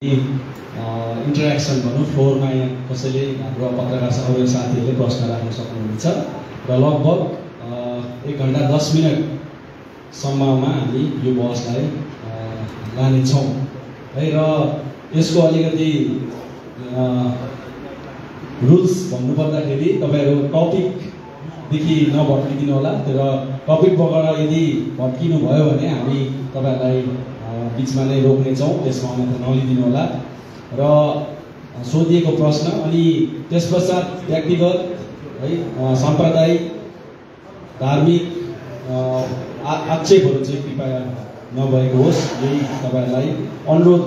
Interaction भनौँ फ्लोरमा यहाँ कसैले हाम्रो पत्रकार अरू साथीहरूले प्रश्न राख्न सक्नुहुन्छ र लगभग 1 घण्टा 10 मिनटसम्ममा हामी यो बहसलाई लानेछौँ है। र यसको अलिकति रुल्स भन्नुपर्दाखेरि तपाईँहरू टपिकदेखि नभट्किदिनु होला र टपिकबाट यदि भट्किनु भयो भने हामी तपाईँहरूलाई बिचमा नै रोक्नेछौँ, त्यसमा मात्र नलिदिनु होला। र सोधिएको प्रश्न अनि त्यसपश्चात व्यक्तिगत है साम्प्रदायिक धार्मिक आक्षेपहरू चाहिँ कृपया नभएको होस्, यही तपाईँहरूलाई अनुरोध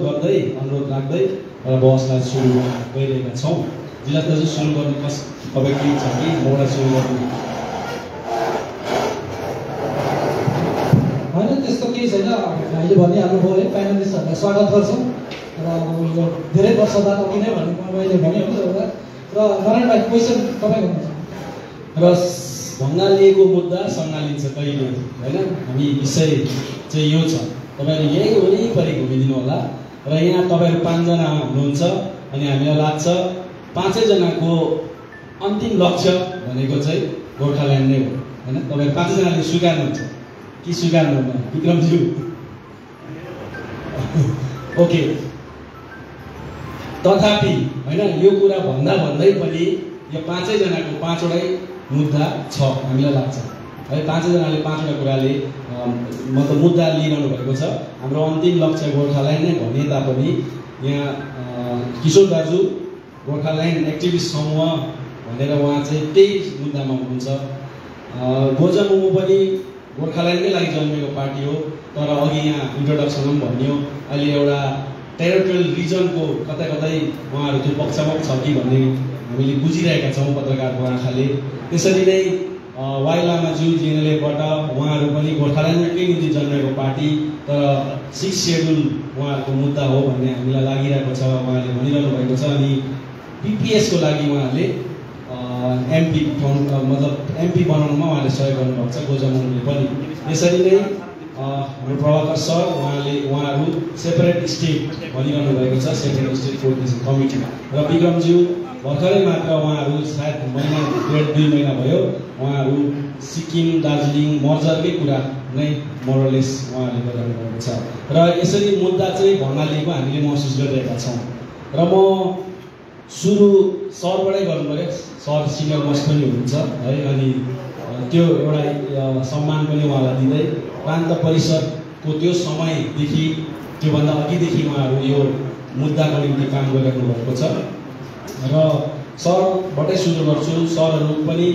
राख्दै र बहसलाई सुरु गरिरहेका छौँ। जिल्ला दाजु सुरु गर्नु तपाईँ केही छ कि मबाट सुरु गर्नु? होइन, त्यस्तो केही छैन। अहिले भनिहाल्नुभयो है, प्यानलिस्टहरूलाई स्वागत गर्छौँ र यो धेरै वर्ष बाद अघि नै भनेको मैले भनिहाल्नु र नारायण भाइ क्वेसन तपाईँ भन्नुहुन्छ। र भङ्गालिएको मुद्दा सङ्घालिन्छ कहिले होइन, हामी विषय चाहिँ यो छ। तपाईँहरू यही वरिपरि घुमिदिनु होला र यहाँ तपाईँहरू 5 जना हुनुहुन्छ अनि हामीलाई लाग्छ 5 जनाको अन्तिम लक्ष्य भनेको चाहिँ गोर्खाल्यान्ड नै हो होइन। तपाईँहरू 5 जनाले स्वीकार्नुहुन्छ कि स्वीकार्नुहुन्न? विक्रमज्यू ओके। तथापि होइन, यो कुरा भन्दै पनि यो 5 जनाको 5वटै मुद्दा छ हामीलाई लाग्छ है। 5 जनाले 5वटा कुराले मतलब मुद्दा लिइरहनु भएको छ। हाम्रो अन्तिम लक्ष्य गोर्खाल्यान्ड नै भने तापनि यहाँ किशोर दाजु गोर्खाल्यान्ड एक्टिभिस्ट समूह भनेर उहाँ चाहिँ त्यही मुद्दामा हुनुहुन्छ। गोजमुमो पनि गोर्खाल्यान्डकै लागि जन्मेको पार्टी हो, तर अघि यहाँ इन्ट्रोडक्सनमा पनि भनियो अहिले एउटा टेरिटोरियल रिजनको कतै उहाँहरू त्यो पक्षमा छ कि भन्ने हामीले बुझिरहेका छौँ पत्रकारको आँखाले। त्यसरी नै वाइ लामाज्यू जिएनएलएबाट उहाँहरू पनि गोर्खाल्यान्डकै निम्ति जन्मेको पार्टी, तर 6 सेड्युल उहाँहरूको मुद्दा हो भन्ने हामीलाई लागिरहेको छ, उहाँले भनिरहनु भएको छ। अनि पिपिएसको लागि उहाँहरूले एमपी मतलब एमपी बनाउनुमा उहाँले सहयोग गर्नुभएको छ, गोजमुमले पनि। यसरी नै हाम्रो प्रभाकर सर उहाँहरू सेपरेट स्टेट भनिरहनु भएको छ, सेपरेट स्टेट कोअर्डिनेसन कमिटी। र विक्रमज्यू भर्खरै मात्र उहाँहरू सायद 1.5-2 महिना भयो उहाँहरू सिक्किम दार्जिलिङ मर्जरकै कुरा नै मोरलेस उहाँहरूले गरिरहनु भएको छ। र यसरी मुद्दा चाहिँ भङ्गालिएको हामीले महसुस गरिरहेका छौँ। र म सुरु सरबाटै गर्नु पऱ्यो, सर सिनियर मोस्ट पनि हुनुहुन्छ है। अनि त्यो एउटा सम्मान पनि उहाँलाई दिँदै प्रान्त परिषदको त्यो समयदेखि त्योभन्दा अघिदेखि उहाँहरू यो मुद्दाको निम्ति काम गरिरहनु भएको छ। र सरबाटै सुरु गर्छु। सरहरू पनि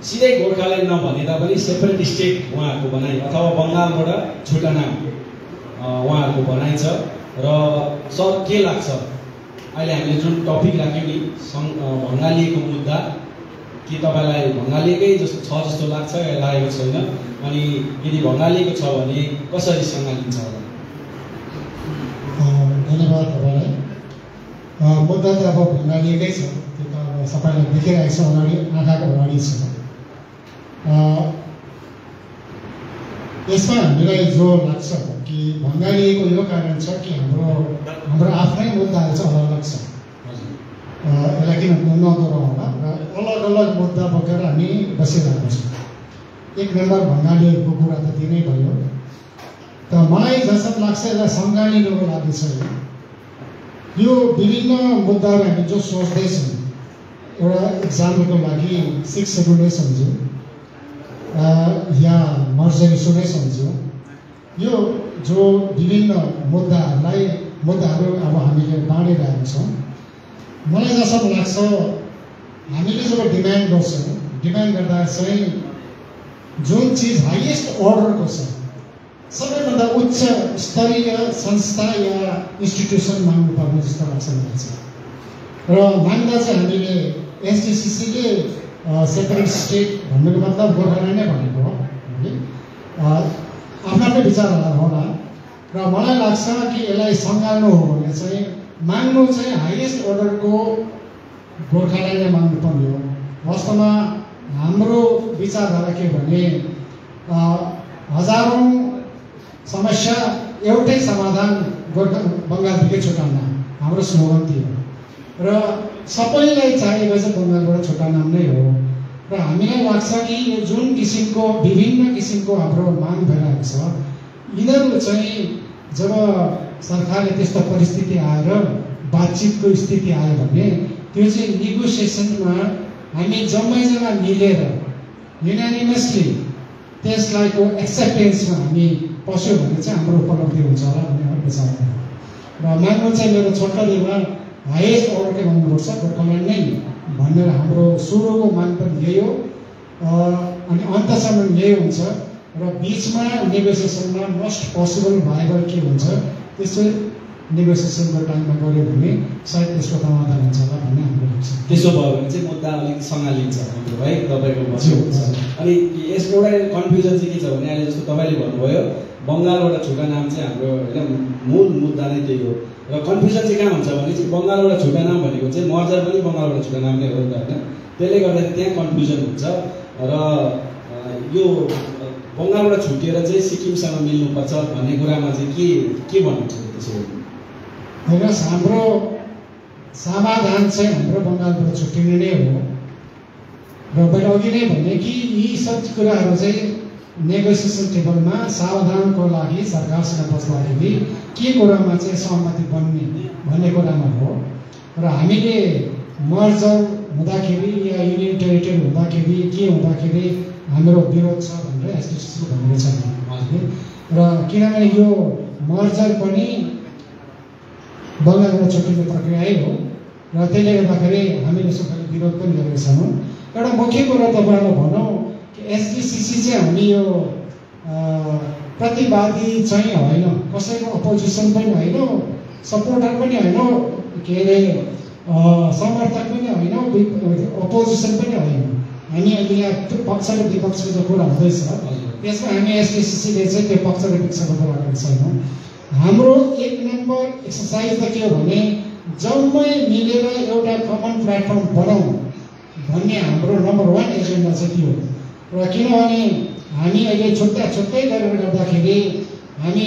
सिधै गोर्खाल्यान्ड नभने तापनि सेपरेट स्टेट उहाँहरूको भनाइ अथवा बङ्गालबाट छुट्टा नाम उहाँहरूको भनाइ छ। र सर के लाग्छ अहिले हामीले जुन टपिक राख्यौँ नि भङ्गालिएको मुद्दा, के तपाईँलाई भङ्गालिएकै जस्तो छ जस्तो लाग्छ या लागेको छैन? अनि यदि भङ्गालिएको छ भने कसरी सङ्घालिन्छ होला? धन्यवाद तपाईँलाई। मुद्दा त अब भङ्गालिएकै छ, त्यो त अब सबैलाई देखिरहेको छ, अगाडि आँखाको अगाडि छ। यसमा हामीलाई जो लाग्छ कि भङ्गालिएको यो कारण छ कि हाम्रो आफ्नै मुद्दाहरू चाहिँ अलग छ। यसलाई किन नदोहोऱ्याउँ होला र अलग मुद्दा बोकेर हामी बसिरहेको छौँ। एक नम्बर भङ्गालिएको कुरा त दिनै भयो। त मलाई जस्तो लाग्छ यसलाई सङ्घालिनुको लागि चाहिँ यो विभिन्न मुद्दाहरू हामी जो सोच्दैछौँ, एउटा इक्जाम्पलको लागि 6 सेड्युलै सम्झौँ या मर्जर इस्यु नै सम्झौँ। यो जो विभिन्न मुद्दाहरू अब हामीले बाँडिरहेका छौँ, मलाई जस्तो लाग्छ हामीले जब डिमान्ड गर्छौँ, डिमान्ड गर्दा चाहिँ जुन चिज हाइएस्ट अर्डरको छ, सबैभन्दा उच्च स्तरीय संस्था या इन्स्टिट्युसन माग्नुपर्ने जस्तो लाग्छ मलाई चाहिँ। र माग्दा चाहिँ हामीले एसडिसिसीले सेपरेट स्टेट भन्नुको मतलब गोर्खाल्यान्ड नै भनेको हो है। आफ्नो विचार होला। र मलाई लाग्छ कि यसलाई सङ्घाल्नु हो भने चाहिँ माग्नु चाहिँ हाइएस्ट अर्डरको गोर्खाल्यान्ड नै माग्नुपर्ने हो। वास्तवमा हाम्रो विचारधारा के भने हजारौँ समस्या एउटै समाधान बङ्गालदेखि छुटाउन, हाम्रो हाम्रो स्लोगन थियो र सबैलाई चाहिएको चाहिँ बङ्गालबाट छुट्टा नाम नै हो र हामीलाई लाग्छ कि यो जुन किसिमको विभिन्न किसिमको हाम्रो माग भइरहेको छ यिनीहरू चाहिँ जब सरकारले त्यस्तो परिस्थिति आएर बातचितको स्थिति आयो भने त्यो चाहिँ नेगोसिएसनमा हामी जम्मैजना मिलेर युनानिमसली त्यसलाई को एक्सेप्टेन्समा हामी पस्यो भने चाहिँ हाम्रो उपलब्धि हुन्छ होला भन्ने मेरो विचार हो र मान्नु चाहिँ मेरो छोटकरीमा हाइएस्ट अर्डरकै भन्नुपर्छ गोर्खाल्यान्ड नै भनेर हाम्रो सुरुको माग पनि यही हो अनि अन्तसम्म यही हुन्छ र बिचमा नेगोसिएसनमा मोस्ट पोसिबल भाइबल के हुन्छ त्यसो नेगोसिएसनको टाइममा गऱ्यो भने सायद त्यसको समाधान हुन्छ होला भन्ने हाम्रो लाग्छ। त्यसो भयो भने चाहिँ मुद्दा अलिक सँगालिन्छ हाम्रो है तपाईँको भनाइ। अनि यसको एउटा कन्फ्युजन चाहिँ के छ भने अहिले जस्तो तपाईँले भन्नुभयो बङ्गालबाट छुट्टा नाम चाहिँ हाम्रो होइन मूल मुद्दा नै त्यही हो र कन्फ्युजन चाहिँ कहाँ हुन्छ भने चाहिँ बङ्गालबाट छुट्टा नाम भनेको चाहिँ मर्जर पनि बङ्गालबाट छुट्टा नाम नै हो नि त होइन त्यसले गर्दाखेरि त्यहाँ कन्फ्युजन हुन्छ र यो बङ्गालबाट छुटिएर चाहिँ सिक्किमसँग मिल्नुपर्छ भन्ने कुरामा चाहिँ के भन्नुहुन्छ त्यसो हेर्नुहोस् हाम्रो समाधान चाहिँ हाम्रो बङ्गालबाट छुट्टिने नै हो र मैले अघि नै भने कि यी सब कुराहरू चाहिँ नेगोसिएसन टेबलमा समाधानको लागि सरकारसँग बस्दाखेरि के कुरामा चाहिँ सहमति बन्ने भन्ने कुरामा हो र हामीले मर्जर हुँदाखेरि या युनियन टेरिटरी हुँदाखेरि के हुँदाखेरि हाम्रो विरोध छ भनेर एसडिसीले भनेको छ र किनभने यो मर्जर पनि बङ्गालबाट छुट्टिने प्रक्रिया हो र त्यसले गर्दाखेरि हामीले सबैले विरोध पनि गरेका छौँ। एउटा मुख्य कुरा तपाईँहरूलाई भनौँ कि एसडिसिसी चाहिँ हामी यो प्रतिवादी चाहिँ होइन कसैको अपोजिसन पनि होइन सपोर्टर पनि होइन के अरे समर्थक पनि होइन अपोजिसन पनि होइन हामी अहिले यहाँ पक्ष र विपक्षको जो कुरा हुँदैछ त्यसमा हामी एसडिसिसीले चाहिँ त्यो पक्ष र विपक्षको कुरा गरेका छैनौँ। हाम्रो एक नम्बर एक्सर्साइज त के हो भने जम्मै मिलेर एउटा कमन प्लेटफर्म बनाउँ भन्ने हाम्रो नम्बर 1 एजेन्डा चाहिँ त्यो र किनभने हामी अहिले छुट्टा छुट्टै गरेर गर्दाखेरि हामी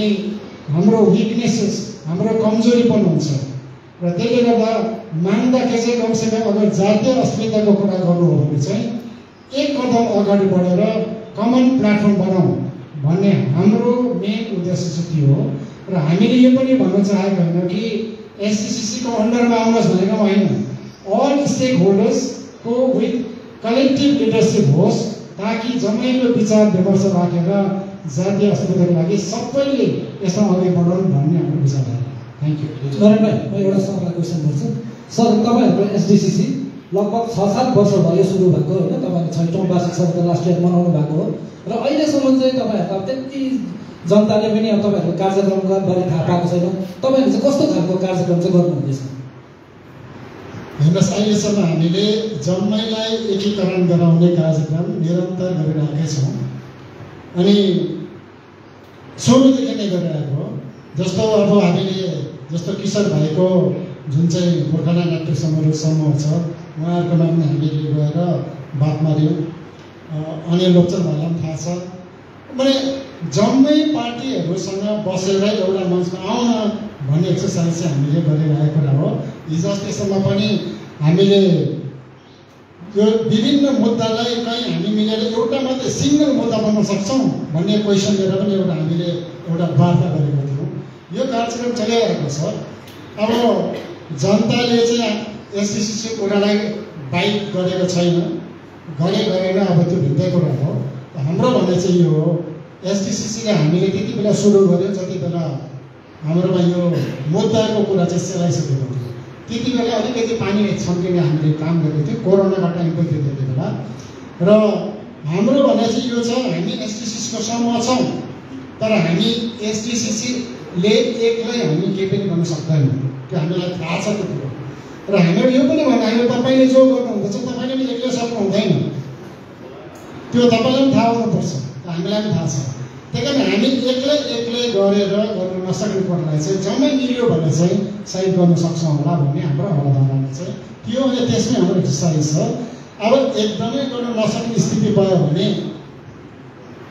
हाम्रो विकनेसेस हाम्रो कमजोरी पनि हुन्छ र त्यसले गर्दा मान्दाखेरि चाहिँ कमसेकम अगर जातीय अस्मिताको कुरा गर्नु हो भने चाहिँ एक कदम अगाडि बढेर कमन प्लेटफर्म बनाउँ भन्ने हाम्रो मेन उद्देश्य चाहिँ त्यो हो र हामीले यो पनि भन्न चाहेको होइन कि एसडिसिसीको अन्डरमा आउनुहोस् भनेको होइन अल स्टेक होल्डर्सको विथ कलेक्टिभ लिडरसिप होस् ताकि जम्मैको विचार विमर्श राखेर जातीय अस्मिताको लागि सबैले यसमा अघि बढाउनु भन्ने हाम्रो विचार हो। Thank you. नारायण भाइ म एउटा सरलाई क्वेसन गर्छु सर तपाईँहरूको एसडिसिसी लगभग 6-7 वर्ष भयो सुरु भएको होइन तपाईँले 6औँ वार्षिक सभा लास्ट इयर मनाउनु भएको हो र अहिलेसम्म चाहिँ तपाईँहरूको अब त्यति जनताले पनि अब तपाईँहरूको कार्यक्रमका बारे थाहा पाएको छैन तपाईँहरूले चाहिँ कस्तो खालको कार्यक्रम चाहिँ गर्नुहुँदैछ? हेर्नुहोस् अहिलेसम्म हामीले जम्मैलाई एकीकरण गराउने कार्यक्रम निरन्तर गरिरहेकै छौँ अनि सुरुदेखि नै गरिरहेको हो। जस्तो अब हामीले जस्तो किशोर भाइको जुन चाहिँ गोर्खाल्यान्ड एक्टिभ समूह छ उहाँहरूकोमा पनि हामीले गएर बात मार्यौँ अनिल लोकचन भाइलाई पनि थाहा छ मैले जम्मै पार्टीहरूसँग बसेर एउटा मञ्चमा आउन भन्ने एक्सर्साइज चाहिँ हामीले गरिरहेको कुरा हो। हिजो अस्तिसम्म पनि हामीले यो विभिन्न मुद्दालाई कहीँ हामी मिलेर एउटा मात्रै सिङ्गल मुद्दा बन्न सक्छौँ भन्ने क्वेसन लिएर पनि एउटा हामीले एउटा वार्ता गरेको थियौँ। यो कार्यक्रम चलिरहेको छ। अब जनताले चाहिँ एसडिसिसी कुरालाई बाइक गरेको छैन गरेन अब त्यो भिन्दै कुरा हो। हाम्रो भन्ने चाहिँ यो हो एसडिसिसीले हामीले त्यति बेला सुरु गऱ्यो जति बेला हाम्रोमा यो मुद्दाको कुरा चाहिँ सेलाइसकेको थियो त्यति बेला अलिकति पानी छम्किने हामीले काम गरेको थियो कोरोनाको टाइमको थियो त्यति बेला र हाम्रो भन्ने चाहिँ यो छ हामी एसडिसिसीको समूह छौँ तर हामी एसडिसिसीले एक्लै हामी केही पनि गर्न सक्दैनौँ त्यो हामीलाई थाहा छ त्यो कुरो र हामीहरू यो पनि भन्नु अहिले तपाईँले जो गर्नुहुँदैछ तपाईँले पनि एक्लै सक्नु हुँदैन त्यो तपाईँलाई पनि थाहा हुनुपर्छ हामीलाई पनि थाहा छ। त्यही कारण हामी एक्लै गरेर गर्न नसक्ने कुरालाई चाहिँ जम्मै मिल्यो भने चाहिँ साइड गर्न सक्छौँ होला भन्ने हाम्रो अवधारणा चाहिँ त्यो अनि त्यसमै हाम्रो एक्सर्साइज छ। अब एकदमै गर्न नसक्ने स्थिति भयो भने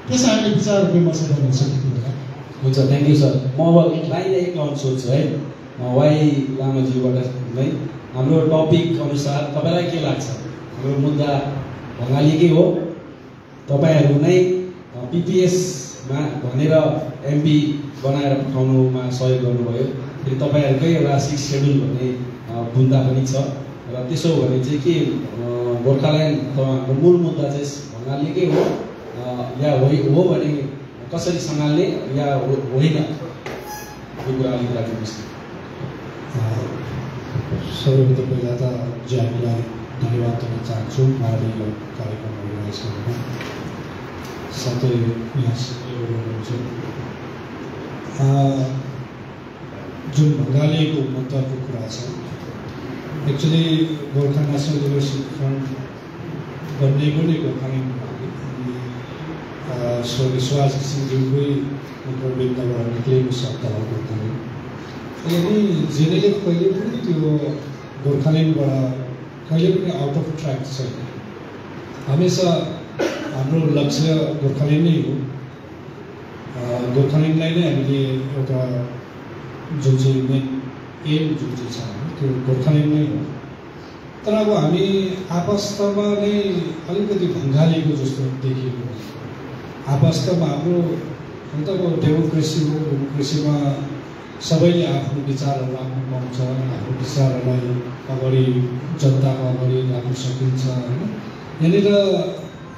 त्यसमा हामीले विचार विमर्श गर्नेछौँ त्यति बेला। हुन्छ थ्याङ्क यू सर। म अब भाइले एक राउन्ड सोध्छु है वाइ लामाज्यूबाट नै हाम्रो टपिक अनुसार तपाईँलाई के लाग्छ हाम्रो मुद्दा बङ्गालीकै हो तपाईँहरू नै पिपिएसमा भनेर एमपी बनाएर पठाउनुमा सहयोग गर्नुभयो फेरि तपाईँहरूकै एउटा 6 सेड्युल भन्ने बुन्दा पनि छ र त्यसो भने चाहिँ के गोर्खाल्यान्ड अथवा हाम्रो मूल मुद्दा चाहिँ बङ्गालीकै हो या हो भने कसरी सँगाल्ने या होइन यो कुरा अलिक राखिदिनुहोस् सबैभन्दा पहिला त ज्यामीलाई धन्यवाद दिन चाहन्छु उहाँले यो कार्यक्रम organize गरेको साथै यहाँ हुनुहुन्छ जुन बङ्गालीको मुद्दाको कुरा छ actually Gorkha national liberation front बनिएको नै गोर्खाल्यान्डको लागि स्वर्गीय सुभाष घिसिङज्यूकै प्रवृत्तिबाट निक्लेको शब्द हो गोर्खाल्यान्ड यदि जेनेले कहिले पनि त्यो गोर्खाल्यान्डबाट कहिले पनि आउट अफ ट्र्याक छैन हमेसा हाम्रो लक्ष्य गोर्खाल्यान्ड नै हो गोर्खाल्यान्डलाई नै हामीले एउटा जुन चाहिँ मेन एम जुन चाहिँ छ त्यो गोर्खाल्यान्ड नै हो तर अब हामी आपस्तमा नै अलिकति भङ्गालीको जस्तो देखिएको आपस्तमा हाम्रो मतलब डेमोक्रेसी हो डेमोक्रेसीमा सबैले आफ्नो विचारहरू राख्नु पाउँछ आफ्नो विचारहरूलाई अगाडि जनताको अगाडि राख्न सकिन्छ होइन यहाँनिर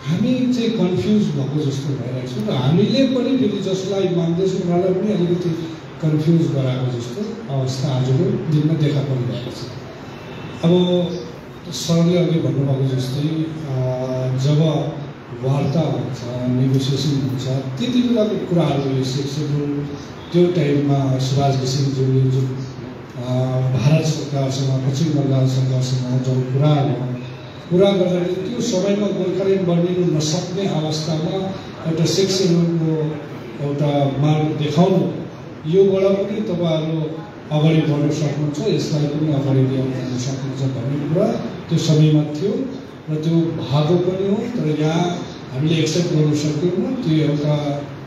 हामी चाहिँ कन्फ्युज भएको जस्तो भइरहेको छौँ र हामीले पनि फेरि जसलाई मान्दैछौँ उनीहरूलाई पनि अलिकति कन्फ्युज गराएको जस्तो अवस्था आजको दिनमा देखा परिरहेको छ अब सरले अघि भन्नुभएको जस्तै जब वार्ता हुन्छ नेगोसिएसन हुन्छ त्यति बेलाको कुराहरू यो 6 सेड्युल त्यो टाइममा सुभाष घिसिङज्यूले जुन भारत सरकारसँग पश्चिम बङ्गाल सरकारसँग जुन कुरा गर्दाखेरि त्यो समयमा गोर्खाल्यान्ड बनिनु नसक्ने अवस्थामा एउटा 6 सेड्युलको एउटा मार्ग देखाउनु योबाट पनि तपाईँहरू अगाडि बढ्न सक्नुहुन्छ यसलाई पनि अगाडि लिएर जान सक्नुहुन्छ भन्ने कुरा त्यो समयमा थियो र त्यो भएको पनि हो तर यहाँ हामीले एक्सेप्ट गर्न सक्दैनौँ त्यो एउटा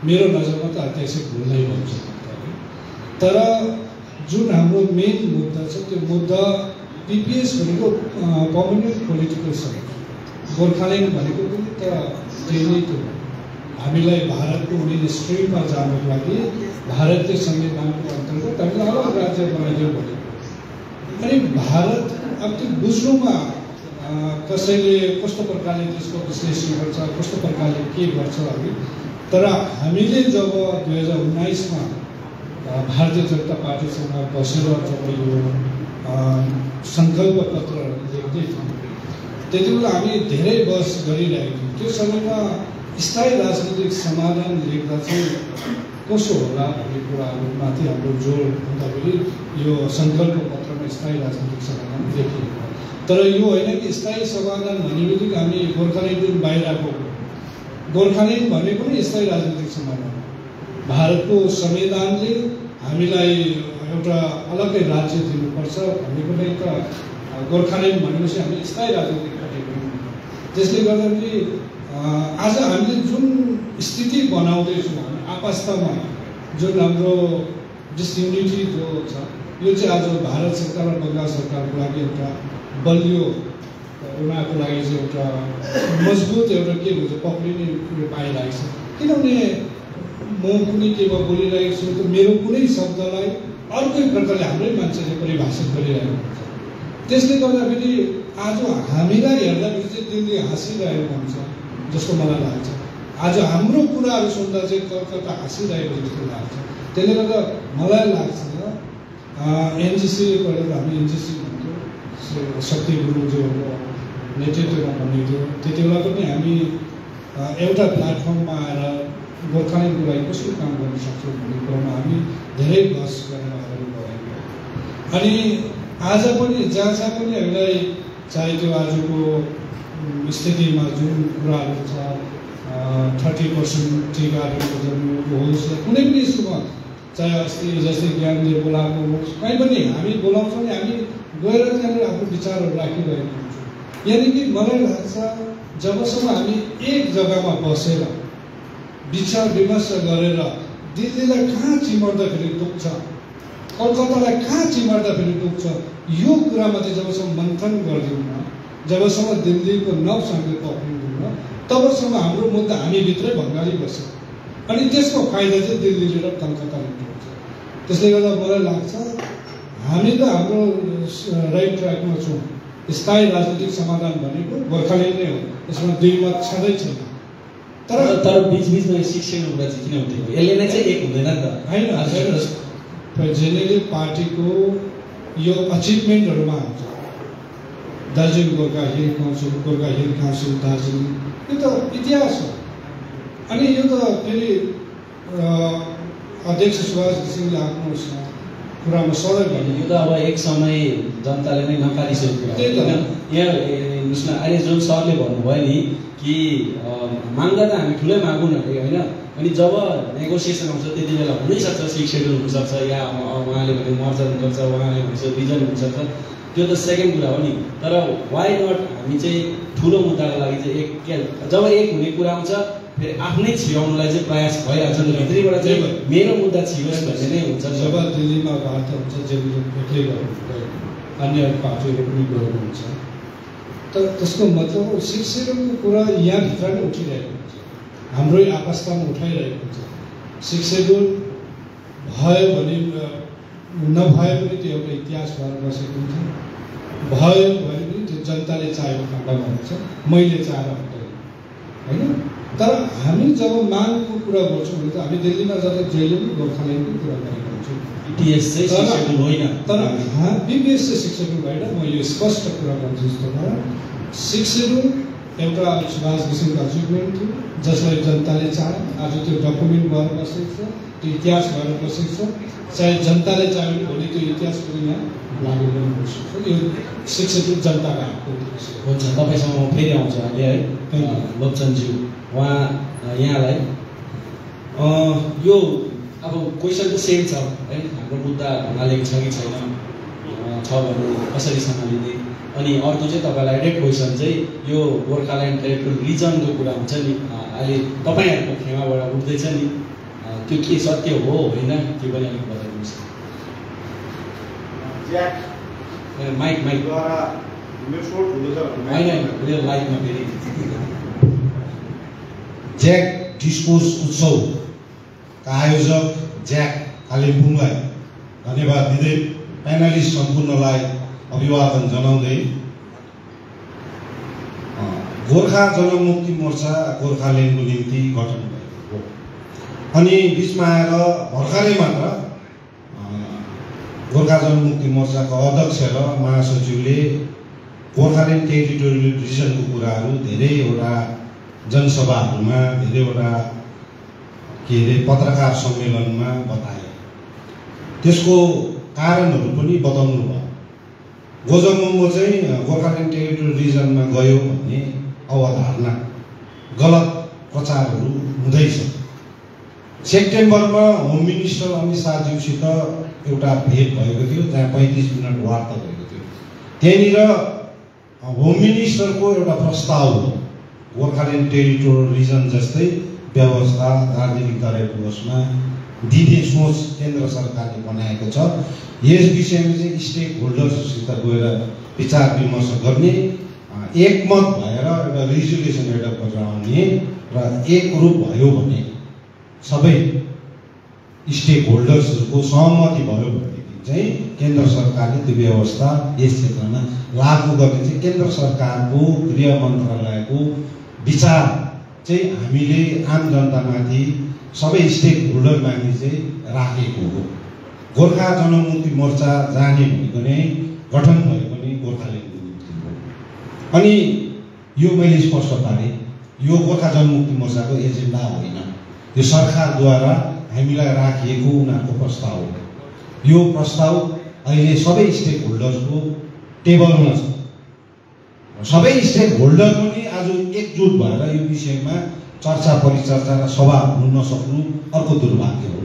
मेरो नजरमा त ऐतिहासिक भुल नै भन्छ तर जुन हाम्रो मेन मुद्दा छ त्यो मुद्दा पिपिएस भनेको पर्मानेन्ट पोलिटिकल साइड गोर्खाल्यान्ड भनेको पनि त त्यही नै थियो हामीलाई भारतको मेन स्ट्रिममा जानको लागि भारतीय संविधानको अन्तर्गत हामीलाई अलग राज्य बनाइदियो भनेको अनि भारत अब त्यो बुझ्नुमा कसैले कस्तो प्रकारले त्यसको विश्लेषण गर्छ कस्तो प्रकारले के गर्छ है तर हामीले जब 2019मा भारतीय जनता पार्टीसँग बसेर जब यो सङ्कल्प पत्र लेख्दै थियौँ त्यति बेला हामी धेरै बहस गरिरहेको थियौँ त्यो समयमा स्थायी राजनीतिक समाधान लेख्दा चाहिँ कसो होला भन्ने कुराहरूमाथि हाम्रो जोड हुँदाखेरि यो सङ्कल्प पत्रमा स्थायी राजनीतिक समाधान लेखिएको तर यो होइन कि स्थायी समाधान भन्ने बित्तिकै हामी गोर्खाल्यान्डदेखि बाहिर आएको गोर्खाल्यान्ड भनेको पनि स्थायी राजनीतिक समाधान भारतको संविधानले हामीलाई एउटा अलग्गै राज्य दिनुपर्छ भनेको नै त गोर्खाल्यान्ड भनेपछि हामी स्थायी राजनीतिक पार्टी त्यसले गर्दाखेरि आज हामीले जुन स्थिति बनाउँदैछौँ हामी आपस्तमा जुन हाम्रो डिसयुनिटी जो छ यो चाहिँ आज भारत सरकार र बङ्गाल सरकारको लागि एउटा बलियो उनीहरूको लागि चाहिँ एउटा मजबुत एउटा के भन्छ पक्रिने कुरो पाइरहेको छ किनभने म कुनै केमा बोलिरहेको छु त मेरो कुनै शब्दलाई अर्कै प्रकारले हाम्रै मान्छेले परिभाषित गरिरहेको हुन्छ त्यसले गर्दाखेरि आज हामीलाई हेर्दाखेरि चाहिँ दिनले हाँसिरहेको हुन्छ जस्तो मलाई लाग्छ आज हाम्रो कुराहरू सुन्दा चाहिँ कता हाँसिरहेको जस्तो लाग्छ त्यसले गर्दा मलाई लाग्छ एनजिसी पहिला हामी एनजिसी भन्थ्यौँ शक्ति गुरुङ जो नेतृत्वमा बनिएको त्यति बेला पनि हामी एउटा प्लेटफर्ममा आएर गोर्खाल्यान्डको लागि कसरी काम गर्न सक्छौँ भन्ने कुरामा हामी धेरै बहस गरेर अगाडि बढेको अनि आज पनि जहाँ पनि हामीलाई चाहे त्यो आजको स्थितिमा जुन कुराहरू छ 30% टी गार्डनको जन्मको होस् या कुनै पनि यसमा चाहे अस्ति जस्तै ज्ञानले बोलाएको होस् कहीँ पनि हामी बोलाउँछौँ नि हामी गएर त्यहाँनिर आफ्नो विचारहरू राखिरहेको हुन्छौँ यानि कि मलाई लाग्छ जबसम्म हामी एक जग्गामा बसेर विचार विमर्श गरेर दिल्लीलाई कहाँ चिमर्दाखेरि दुख्छ कलकत्तालाई कहाँ चिमार्दा फेरि पुग्छ यो कुरामा चाहिँ जबसम्म मन्थन गरिदिउँ जबसम्म दिल्लीको नवसङ्घले पक्रिँदैन तबसम्म हाम्रो मुद्दा हामीभित्रै बङ्गाली बस्छ अनि त्यसको फाइदा चाहिँ दिल्लीले र कलकत्ताले पुग्छ। त्यसले गर्दा मलाई लाग्छ हामी त हाम्रो राइट ट्र्याकमा छौँ। स्थायी राजनीतिक समाधान भनेको गोर्खाल्यान्ड नै हो, यसमा दुई मत छँदै छैन। तर बिचबिचमा शिक्षाको कुरा चाहिँ किन उठेको? यसले नै चाहिँ एक हुँदैन नि त होइन। जेनेरली पार्टीको यो अचिभमेन्टहरूमा आउँछ। दार्जिलिङ गोर्खा हिल काउन्सिल दार्जिलिङ यो त इतिहास हो। अनि यो त फेरि अध्यक्ष सुभाष घिसिङले आफ्नो कुरामा सधैँ भने यो त अब एक समय जनताले नै नकारिसकेको कुरा हो। यहाँ हेर्नुहोस् न, अहिले जुन सरले भन्नुभयो नि कि माग्दा त हामी ठुलै मागौँ न होइन, अनि जब नेगोसिएसन आउँछ त्यति बेला हुनैसक्छ 6 सेड्युल हुनसक्छ या उहाँले भने मर्जर हुनसक्छ, उहाँले भनेको रिजन हुनसक्छ, त्यो त सेकेन्ड कुरा हो नि। तर वाइ नट हामी चाहिँ ठुलो मुद्दाको लागि चाहिँ जब एक हुने कुरा आउँछ फेरि आफ्नै छिराउनुलाई चाहिँ प्रयास भइहाल्छ नि, भित्रीबाट चाहिँ मेरो मुद्दा छिरोस् भन्ने नै हुन्छ। जब दिल्लीमा वार्ता हुन्छ जेबीले एक्लै गर्नुहुन्छ, अन्य पार्टीहरू पनि गर्नुहुन्छ, तर त्यसको मतलब 6 सेड्युलको कुरा यहाँभित्र नै उठिरहेको हुन्छ, हाम्रै आपस्तमा उठाइरहेको हुन्छ। 6 सेड्युल भयो भने नभए पनि त्यो एउटा इतिहास भएर बसेको हुन्छ, भयो भने पनि त्यो जनताले चाहेको खण्डमा हुन्छ, मैले चाहेर हुँदैन होइन। तर हामी जब मागको कुरा गर्छौँ भने त हामी दिल्लीमा जाँदा जहिले पनि गोर्खाल्यान्डको कुरा गरेको हुन्छौँ। इतिहास चाहिँ 6 सेड्युल होइन, तर बिबिएस चाहिँ 6 सेड्युल होइन। म यो स्पष्ट कुरा गर्छु जस्तो भयो 6 सेड्युल एउटा सुभाष घिसिङको अचिभमेन्ट थियो जसलाई जनताले चाहे। आज त्यो डकुमेन्ट भएर बसेको छ, त्यो इतिहास भएर बसेको छ। चाहे जनताले चाह्यो भने त्यो इतिहास पनि यहाँ लागू गर्नु सक्छ। यो 6 सेड्युल जनताको हातको हुन्छ। तपाईँसँग म फेरि आउँछु अहिले है लोकचनज्यू, उहाँ यहाँलाई यो अब क्वेसन त सेम छ है, हाम्रो मुद्दा हालेको छ कि छैन, छ भने कसरी सम्हालिने। अनि अर्को चाहिँ तपाईँलाई डाइरेक्ट क्वेसन चाहिँ यो गोर्खाल्यान्ड टेरिटोरियल रिजनको कुरा हुन्छ नि, अहिले तपाईँहरूको खेमाबाट उठ्दैछ नि, त्यो के सत्य हो होइन त्यो पनि अलिक बताइदिनुहोस्। माइक होइन लाइभमा फेरि ज्याक डिस्कोर्स उत्सवका आयोजक ज्याक कालिम्पोङलाई धन्यवाद दिँदै प्यानलिस्ट सम्पूर्णलाई अभिवादन जनाउँदै गोर्खा जनमुक्ति मोर्चा गोर्खाल्यान्डको निम्ति गठन भएको हो। अनि बिचमा आएर भर्खरै मात्र गोर्खा जनमुक्ति मोर्चाको अध्यक्ष र महासचिवले गोर्खाल्यान्ड टेरिटोरियल रिजनको कुराहरू धेरैवटा जनसभाहरूमा धेरैवटा पत्रकार सम्मेलनमा बताए। त्यसको कारणहरू पनि बताउनु भयो। गोजमम्बो चाहिँ गोर्खाल्यान्ड टेरिटोरियल रिजनमा गयो भन्ने अवधारणा गलत प्रचारहरू हुँदैछ। सेप्टेम्बरमा होम मिनिस्टर अमित शाहज्यूसित एउटा भेट भएको थियो जहाँ 35 मिनट वार्ता भएको थियो। त्यहाँनिर होम मिनिस्टरको एउटा प्रस्ताव हो गोर्खाल्यान्ड टेरिटोरियल रिजन जस्तै व्यवस्था राजनीतिक दरबसमा दिने सोच केन्द्र सरकारले बनाएको छ। यस विषयमा चाहिँ स्टेक होल्डर्ससित गएर विचार विमर्श गर्ने, एकमत भएर एउटा रिजोल्युसन एडप्ट गरेर आउने र एक रूप भयो भने सबै स्टेक होल्डर्सहरूको सहमति भयो भनेदेखि चाहिँ केन्द्र सरकारले त्यो व्यवस्था यस क्षेत्रमा लागू गर्ने चाहिँ केन्द्र सरकारको गृह मन्त्रालयको विचार चाहिँ हामीले आम जनतामाथि सबै स्टेक होल्डरमाथि चाहिँ राखेको हो। गोर्खा जनमुक्ति मोर्चा जाने भनेको नै गठन भएको नै गोर्खाल्यान्डको निम्ति हो। अनि यो मैले स्पष्ट पारेँ, यो गोर्खा जनमुक्ति मोर्चाको एजेन्डा होइन, यो सरकारद्वारा हामीलाई राखिएको उनीहरूको प्रस्ताव हो। यो प्रस्ताव अहिले सबै स्टेक होल्डर्सको टेबलमा छ। सबै स्टेक होल्डर पनि आज एकजुट भएर यो विषयमा चर्चा परिचर्चा र सभा हुन नसक्नु अर्को दुर्भाग्य हो।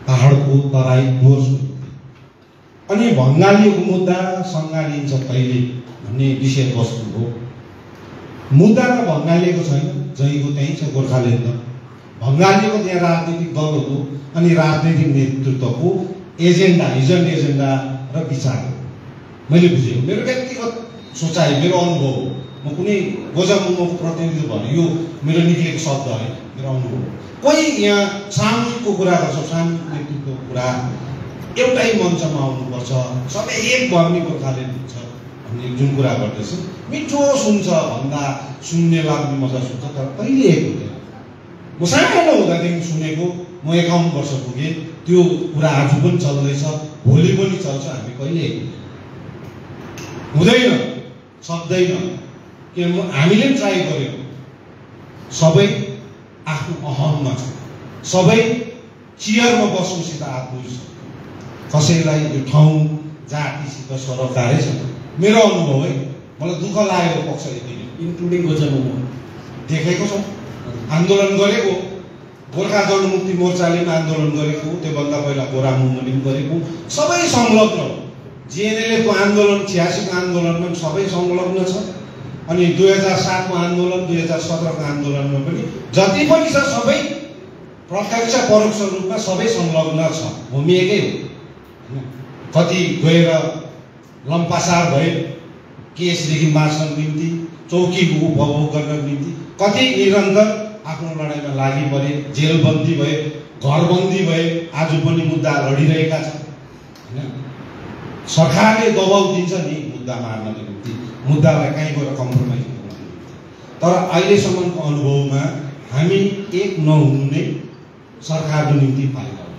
पहाडको तराई डुवर्सको अनि बङ्गालीको मुद्दा सङ्घालिन्छ कहिले भन्ने विषयवस्तु हो। मुद्दा त बङ्गालीको छैन, जहीँको त्यहीँ छ गोर्खाल्यान्ड। बङ्गालीको त्यहाँ राजनीतिक दलहरू अनि राजनैतिक नेतृत्वको एजेन्डा, हिजन एजेन्डा र विचार हो। मैले बुझेँ, मेरो व्यक्तिगत सोचाइ, मेरो अनुभव हो। म कुनै गोजामुमोको प्रतिनिधि भने यो मेरो निक्लेको शब्द होइन, मेरो अनुभव हो। कोही यहाँ सामूहिकको कुरा गर्छ, सामूहिक नेतृत्वको कुरा एउटै मञ्चमा आउनुपर्छ, सबै एक भन्ने गोर्खाल्यान्ड हुन्छ भन्ने जुन कुरा गर्दैछ, मिठो सुन्छ भन्दा सुन्ने लाग्ने मजा सुन्छ, तर कहिले एक हुँदैन। म सानो हुँदादेखि सुनेको, म 51 वर्ष पुगेँ, त्यो कुरा आज पनि चल्दैछ, भोलि पनि चल्छ, हामी कहिले एक हुँदैन, सक्दैन। किनभने हामीले पनि ट्राई गऱ्यौँ, सबै आफ्नो अहममा छ, सबै चियरमा बस्नुसित आत्मु छ, कसैलाई यो ठाउँ जातिसित सरोकारै छ। मेरो अनुभव है, मलाई दुःख लागेको पक्ष यति नै, इन्क्लुडिङ गोजामुमो देखेको छ, आन्दोलन गरेको, गोर्खा जनमुक्ति मोर्चाले पनि आन्दोलन गरेको, त्योभन्दा पहिला गोरामुमोले पनि गरेको, सबै संलग्न हो। जिएनएलएको आन्दोलन, 86 को आन्दोलनमा पनि सबै संलग्न छ। अनि 2007 को आन्दोलन, 2017 को आन्दोलनमा पनि जति पनि छ सबै प्रत्यक्ष परोक्ष रूपमा सबै संलग्न छ, होमिएकै हो। कति गएर लम्पासार भए केसदेखि बाँच्नको निम्ति, चौकीको उपभोग गर्नको निम्ति, कति निरन्तर आफ्नो लडाइँमा लागि परे, जेलबन्दी भए, घरबन्दी भए, आज पनि मुद्दा लडिरहेका छन् होइन। सरकारले दबाउ दिन्छ नि मुद्दा मार्नको निम्ति, मुद्दालाई कहीँ गएर कम्प्रोमाइज गर्नको निम्ति। तर अहिलेसम्मको अनुभवमा हामी एक नहुनु नै सरकारको निम्ति फाइदा हो।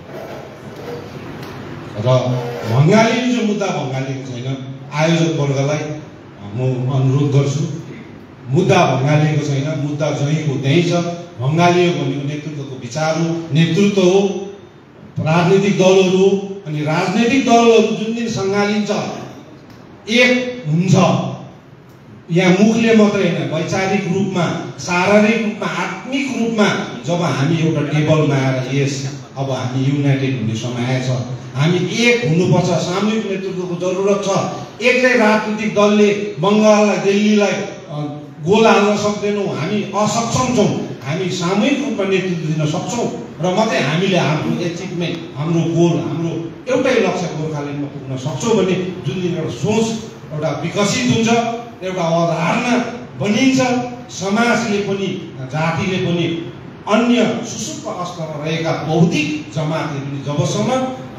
र भङ्गालीले जो मुद्दा भङ्गालेको छैन, आयोजक वर्गलाई म अनुरोध गर्छु, मुद्दा भङ्गालेको छैन, मुद्दा जहीँको त्यहीँ छ। भङ्गालियो भनेको नेतृत्वको विचार हो, नेतृत्व हो, राजनीतिक दलहरू, अनि राजनीतिक दलहरू जुन दिन सङ्घालिन्छ एक हुन्छ। यहाँ मुखले मात्रै होइन, वैचारिक रूपमा, शारीरिक रूपमा, आत्मिक रूपमा जब हामी एउटा टेबलमा आएर यस अब हामी युनाइटेड हुने समय आएछ, हामी एक हुनुपर्छ, सामूहिक नेतृत्वको जरुरत छ। एक्लै राजनीतिक दलले बङ्गाललाई, दिल्लीलाई गोल हाल्न सक्दैनौँ, हामी असक्षम छौँ। हामी सामूहिक रूपमा नेतृत्व दिन सक्छौँ र मात्रै हामीले हाम्रो एचिभमेन्ट, हाम्रो गोल, हाम्रो एउटै लक्ष्य गोर्खाल्यान्डमा पुग्न सक्छौँ भने जुन दिन एउटा सोच एउटा विकसित हुन्छ, एउटा अवधारणा बनिन्छ, समाजले पनि, जातिले पनि, अन्य सुसुप्त स्तरमा रहेका बौद्धिक जमातले पनि जबसम्म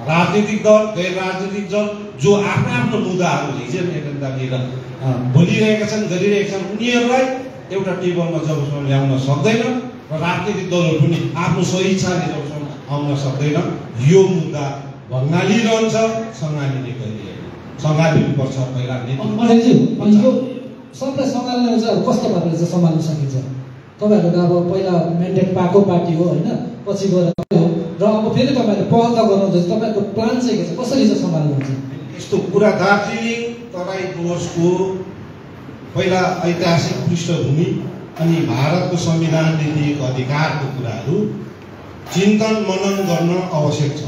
राजनीतिक दल, गैर राजनीतिक दल जो आफ्नो आफ्नो मुद्दाहरू हिजन एजेन्डा लिएर बोलिरहेका छन्, गरिरहेका छन्, उनीहरूलाई एउटा टेबलमा जबसम्म ल्याउन सक्दैन र राजनीतिक दलहरू पनि आफ्नो स्वइच्छाले जबसम्म आउन सक्दैन, यो मुद्दा भङ्गाली रहन्छ, सङ्घालिने गरिरहेको, सङ्घालिनुपर्छ पहिला मलाई चाहिँ यो सबलाई सम्हाल्न चाहिँ अब कस्तो पाराले चाहिँ सम्हाल्न सकिन्छ? तपाईँहरूको अब पहिला म्यान्डेट पाएको पार्टी हो होइन, पछि गएर र अब फेरि तपाईँहरूले पहल त गर्नुहुन्छ, तपाईँहरूको प्लान चाहिँ के छ, कसरी चाहिँ सम्हाल्नुहुन्छ? यस्तो कुरा दार्जिलिङ तराई डुवर्सको पहिला ऐतिहासिक पृष्ठभूमि अनि भारतको संविधानले दिएको अधिकारको कुराहरू चिन्तन मनन गर्न आवश्यक छ।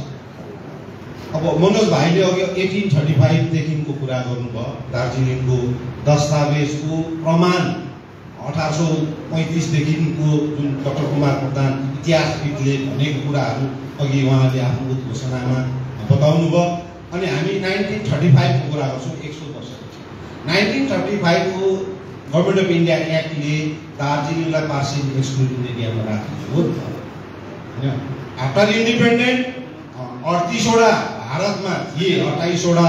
अब मनोज भाइले अघि 1835देखिको कुरा गर्नुभयो, दार्जिलिङको दस्तावेजको प्रमाण 1835देखिको जुन डाक्टर कुमार प्रधान इतिहासविदले भनेको कुराहरू अघि उहाँले आफ्नो उद्घोषणामा बताउनु भयो। अनि हामी 1935 को कुरा गर्छौँ, 100 वर्ष। 1935 को गभर्मेन्ट अफ इन्डिया एक्टले दार्जिलिङलाई पार्सियल एक्सक्लुडेड एरियामा राखेको हो होइन। आफ्टर इन्डिपेन्डेन्ट 38वटा भारतमा थिए, 28वटा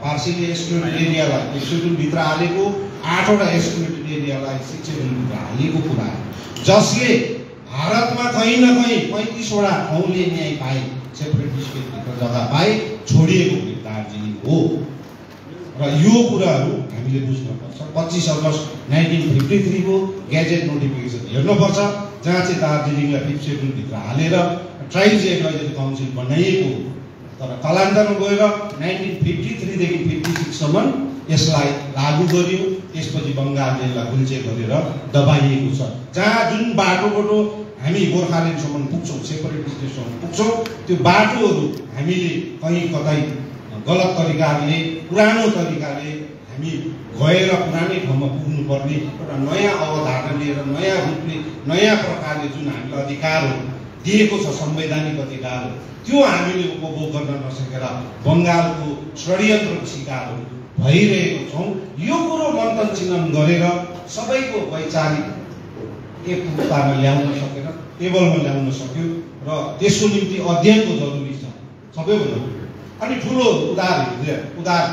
पार्सियल एक्सक्लुडेड एरियालाई एक्सक्लुडेडभित्र हालेको, 8वटा एक्सक्लुडेड एरियालाई सेक्सनभित्र हालिएको कुरा, जसले भारतमा कहीँ न कहीँ 35वटा ठाउँले न्याय पाए, सेपरेट स्टेटभित्र जग्गा पाए, छोडिएको दार्जिलिङ हो। र यो कुराहरू हामीले बुझ्नुपर्छ। 25 अगस्त 1953 को ग्याजेट नोटिफिकेसन हेर्नुपर्छ, जहाँ चाहिँ दार्जिलिङलाई 5th सेड्युलभित्र हालेर ट्राइब्स एडभाइजरी काउन्सिल बनाइएको। तर कालान्तरमा गएर 1953देखि 56सम्म यसलाई लागू गरियो, त्यसपछि बङ्गालले यसलाई गुल्चे गरेर दबाइएको छ। जहाँ जुन बाटोबाट हामी गोर्खाल्यान्डसम्म पुग्छौँ, सेपरेट स्टेटसम्म पुग्छौँ, त्यो बाटोहरू हामीले कहीँ कतै गलत तरिकाले, पुरानो तरिकाले हामी गएर पुरानै ठाउँमा पुग्नुपर्ने एउटा नयाँ अवधारणा लिएर, नयाँ रूपले, नयाँ प्रकारले जुन हामीलाई अधिकार हो दिएको छ संवैधानिक अधिकार, त्यो हामीले उपभोग गर्न नसकेर बङ्गालको षड्यन्त्रको शिकार भइरहेको छौँ। यो कुरो मन्थन चिन्तन गरेर सबैको वैचारिक एकरूपतामा ल्याउन सकेर टेबलमा ल्याउन सक्यो र त्यसको निम्ति अध्ययनको जरुरी छ सबैभन्दा ठुलो। अनि ठुलो उदार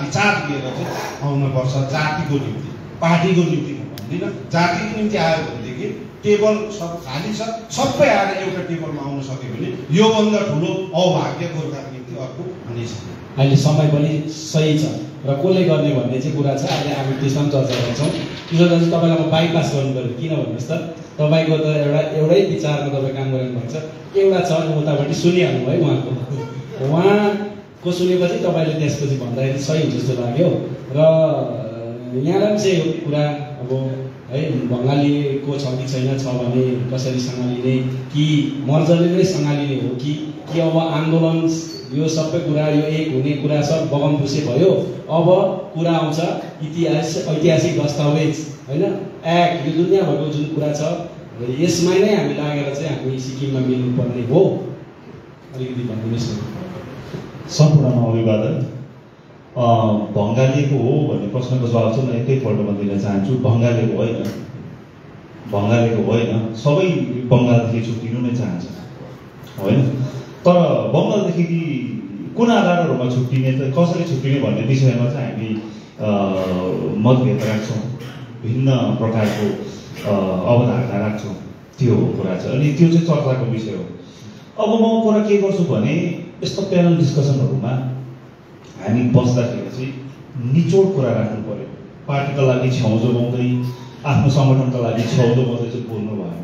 विचार लिएर चाहिँ आउनुपर्छ जातिको निम्ति, पार्टीको निम्ति म भन्दिनँ। जातिको निम्ति आयो भनेदेखि टेबल सब खाली छ, सबै आएर एउटा टेबलमा आउन सक्यो भने योभन्दा ठुलो अभाग्य गोर्खाको निम्ति अर्को हुनेछ। अहिले समय पनि सही छ र कसले गर्ने भन्ने चाहिँ कुरा छ। अहिले हामी त्यसमा पनि चर्चा गर्छौँ। किशोर दाजु, तपाईँलाई म बाइपास गर्नु पऱ्यो, किन भन्नुहोस् त, तपाईँको त एउटै विचारमा तपाईँ काम गरिरहनु भएको छ। एउटा छ उतापट्टि सुनिहाल्नु है उहाँको सुनेपछि तपाईँले त्यसपछि भन्दाखेरि सही हुन्छ जस्तो लाग्यो। र यहाँलाई पनि चाहिँ यो कुरा अब है बङ्गालीको छ कि छैन, छ भने कसरी सँगालिने, कि मर्जले नै सँगालिने हो कि अब आन्दोलन यो सबै कुरा, यो एक हुने कुरा सब बगमपुसे भयो। अब कुरा आउँछ ऐतिहासिक दस्तावेज होइन, एक्ट, यो दुनियाँभरको जुन कुरा छ यसमा नै हामी लागेर चाहिँ हामी सिक्किममा मिल्नुपर्ने हो। अलिकति भनिदिनुहोस् न। सम्पूर्ण अभिवादन। बङ्गालीको हो भन्ने प्रश्नको जवाब चाहिँ म एकैपल्टमा दिन चाहन्छु। बङ्गालीको होइन, बङ्गालीको होइन, सबै बङ्गालदेखि छुट्टिनु नै चाहन्छ होइन। तर बङ्गालदेखि कुन आधारहरूमा छुट्टिने, कसरी छुट्टिने भन्ने विषयमा चाहिँ हामी मतभेद राख्छौँ, भिन्न प्रकारको अवधारणा राख्छौँ, त्यो कुरा छ। अनि त्यो चाहिँ चर्चाको विषय हो। अब म कुरा के गर्छु भने यस्तो प्यानल डिस्कसनहरूमा हामी बस्दाखेरि चाहिँ निचोड कुरा राख्नु पर्यो। पार्टीका लागि छेउ जोगाउँदै, आफ्नो सङ्गठनका लागि छेउ जोगाउँदै चाहिँ बोल्नु भएन।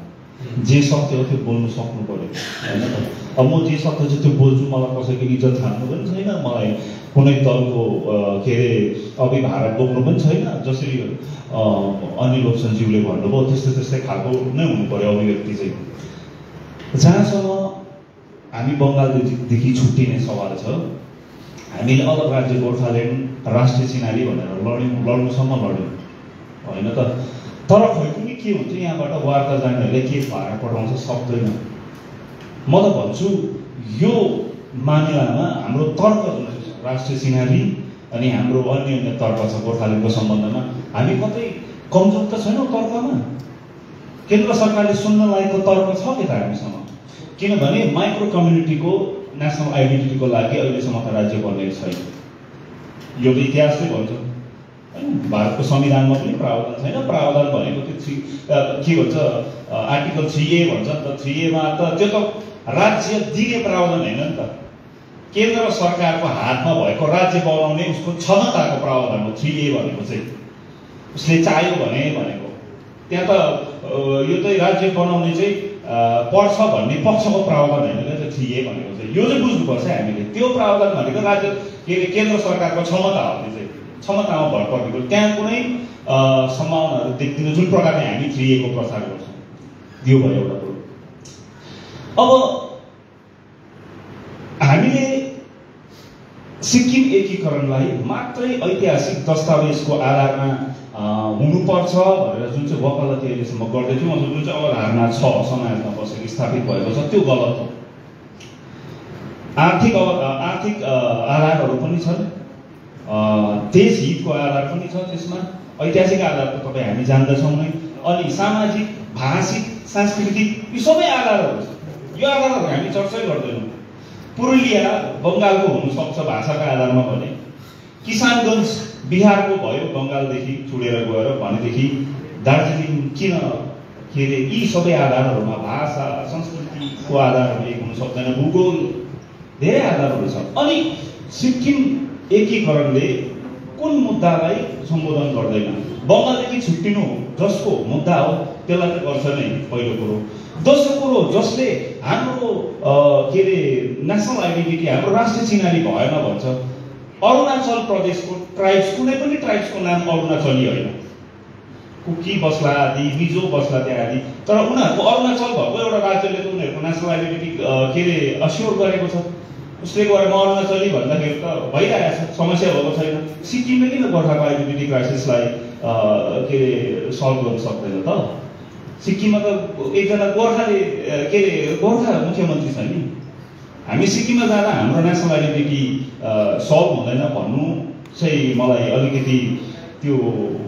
जे सत्य हो त्यो बोल्नु सक्नु पर्यो होइन त। अब म जे सत्य चाहिँ त्यो बोल्छु, मलाई कसैको इज्जत खानु पनि छैन, मलाई कुनै दलको के अरे अभिभावक बोक्नु पनि छैन। जसरी अनिल लोकसनज्यूले भन्नुभयो त्यस्तै खालको नै हुनु पर्यो अभिव्यक्ति चाहिँ। जहाँसम्म हामी बङ्गालदेखि छुट्टिने सवाल छ, हामीले अलग राज्य गोर्खाल्यान्ड राष्ट्रिय चिनारी भनेर लड्नुसम्म लड्यौँ होइन त। तर खै पनि के हुन्छ, यहाँबाट वार्ता जानेहरूले के भाडा पठाउँछ सक्दैन। म त भन्छु यो मामिलामा हाम्रो तर्क जुन छ राष्ट्रिय चिनारी अनि हाम्रो अन्य तर्क छ गोर्खाल्यान्डको सम्बन्धमा, हामी कतै कमजोर त छैनौँ तर्कमा। केन्द्र सरकारले सुन्न लागेको तर्क छ कि त हामीसँग, किनभने माइक्रो कम्युनिटीको नेसनल आइडेन्टिटीको लागि अहिलेसम्म त राज्य बनेको छैन। यो त इतिहासले भन्छ होइन। भारतको संविधानमा पनि प्रावधान छैन। प्रावधान भनेको त्यो के भन्छ आर्टिकल 3A भन्छ नि त। 3A त त्यो त राज्य दिने प्रावधान होइन नि त, केन्द्र सरकारको हातमा भएको राज्य बनाउने उसको क्षमताको प्रावधान हो 3A भनेको चाहिँ। उसले चाह्यो भने भनेको त्यहाँ त यो चाहिँ राज्य बनाउने चाहिँ पर्छ भन्ने पक्षको प्रावधान होइन क्या त्यो 3A भनेको चाहिँ। यो चाहिँ बुझ्नुपर्छ हामीले। त्यो प्रावधान भनेको राज्य के अरे केन्द्र सरकारको क्षमता हो, त्यो चाहिँ क्षमतामा भर पर्नेको। त्यहाँ कुनै सम्भावनाहरू देख्दिनँ जुन प्रकारले हामी 3A को प्रचार गर्छौँ। त्यो भयो एउटा कुरो। अब हामीले सिक्किम एकीकरणलाई मात्रै ऐतिहासिक दस्तावेजको आधारमा हुनुपर्छ भनेर जुन चाहिँ वकालती अहिलेसम्म गर्दै थियौँ, जुन चाहिँ अवधारणा छ समाजमा बसेर स्थापित भएको छ, त्यो गलत हो। आर्थिक आधारहरू पनि छन्, देश हितको आधार पनि छ त्यसमा, ऐतिहासिक आधार त तपाईँ हामी जान्दछौँ नै, अनि सामाजिक, भाषिक, सांस्कृतिक यो सबै आधारहरू छ। यो आधारहरू हामी चर्चै गर्दैनौँ। पुरुलिया बङ्गालको हुनसक्छ भाषाका आधारमा भने, किसानगञ्ज बिहारको भयो बङ्गालदेखि चुडेर गएर भनेदेखि दार्जिलिङ किन के अरे यी सबै आधारहरूमा भाषा संस्कृतिको आधारहरू एक हुन सक्दैन, भूगोल धेरै आधारहरू छ। अनि सिक्किम एकीकरणले कुन मुद्दालाई सम्बोधन गर्दैन? बङ्गालदेखि छुट्टिनु जसको मुद्दा हो त्यसलाई त गर्छ नै पहिलो कुरो। दोस्रो कुरो, जसले हाम्रो के अरे नेसनल आइडेन्टिटी हाम्रो राष्ट्रिय चिनारी भएन भन्छ। अरुणाचल प्रदेशको ट्राइब्स, कुनै पनि ट्राइब्सको नाम अरुणाचली होइन, कुकी बस्ला आदि, मिजो बस्ला त्यहाँ आदि, तर उनीहरूको अरुणाचल भएको एउटा राज्यले त उनीहरूको नेसनल आइडेन्टिटी के अरे अस्योर गरेको छ। उसले गएर म अरुणाचली भन्दाखेरि त भइरहेछ, समस्या भएको छैन। सिक्किमले किन गोर्खाको आइडेन्टिटी क्राइसिसलाई के अरे सल्भ गर्न सक्दैन त? सिक्किममा त एकजना गोर्खाले के अरे गोर्खा मुख्यमन्त्री छ नि। हामी सिक्किममा जाँदा हाम्रो नेसनल आइडेन्टिटी सल्भ हुँदैन भन्नु चाहिँ मलाई अलिकति त्यो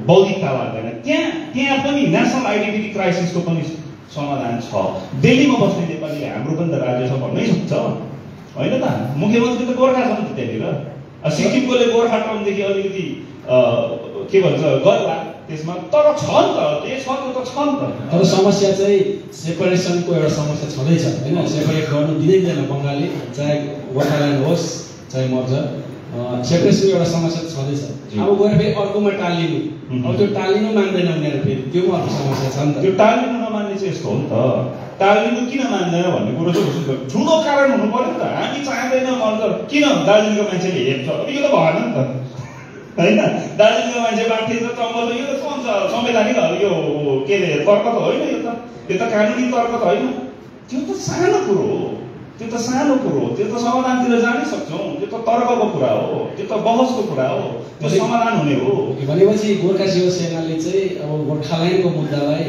बौद्धिकता लाग्दैन। त्यहाँ पनि नेसनल आइडेन्टिटी क्राइसिसको पनि समाधान छ। दिल्लीमा बस्ने नेपालीले हाम्रो पनि त राज्य छ भन्नै सक्छ होइन त? मुख्यमन्त्री त गोर्खा छ नि त त्यहाँनिर। सिक्किमकोले गोर्खा टर्मदेखि अलिकति के भन्छ गर्ला त्यसमा, तर छ नि त, के छ त्यो त छ नि त। तर समस्या चाहिँ सेपरेसनको एउटा समस्या छँदैछ होइन। सेपरेट गर्नु दिँदैन बङ्गाली, चाहे गोर्खाल्यान्ड होस् चाहे मर्जर, सेपरेसनको एउटा समस्या छँदैछ। अब गएर फेरि अर्कोमा टालिनु, अब त्यो टालिनु मान्दैन उनीहरू, फेरि त्यो अर्को समस्या छ नि त। त्यो टालिनु नमान्ने चाहिँ यस्तो हो नि त, टालिनु किन मान्दैन भन्ने कुरो चाहिँ ठुलो कारण हुनु पर्यो नि त। हामी चाहँदैनौँ मर्जर, किन दार्जिलिङको मान्छेले हेप्छ? अब यो त भएन नि त होइन। दार्जिलिङको मान्छे बाँड्थे त चम्बल, यो त कन्छ संवैधानिक यो के अरे तर्क त होइन, यो त कानुनी तर्क त होइन। त्यो त सानो कुरो हो, त्यो त सानो कुरो हो, त्यो त समाधानतिर जानै सक्छौँ। त्यो त तर्कको कुरा हो, त्यो त बहसको कुरा हो, त्यो समाधान हुने हो। भनेपछि गोर्खा शिवसेनाले चाहिँ अब गोर्खाल्यान्डको मुद्दालाई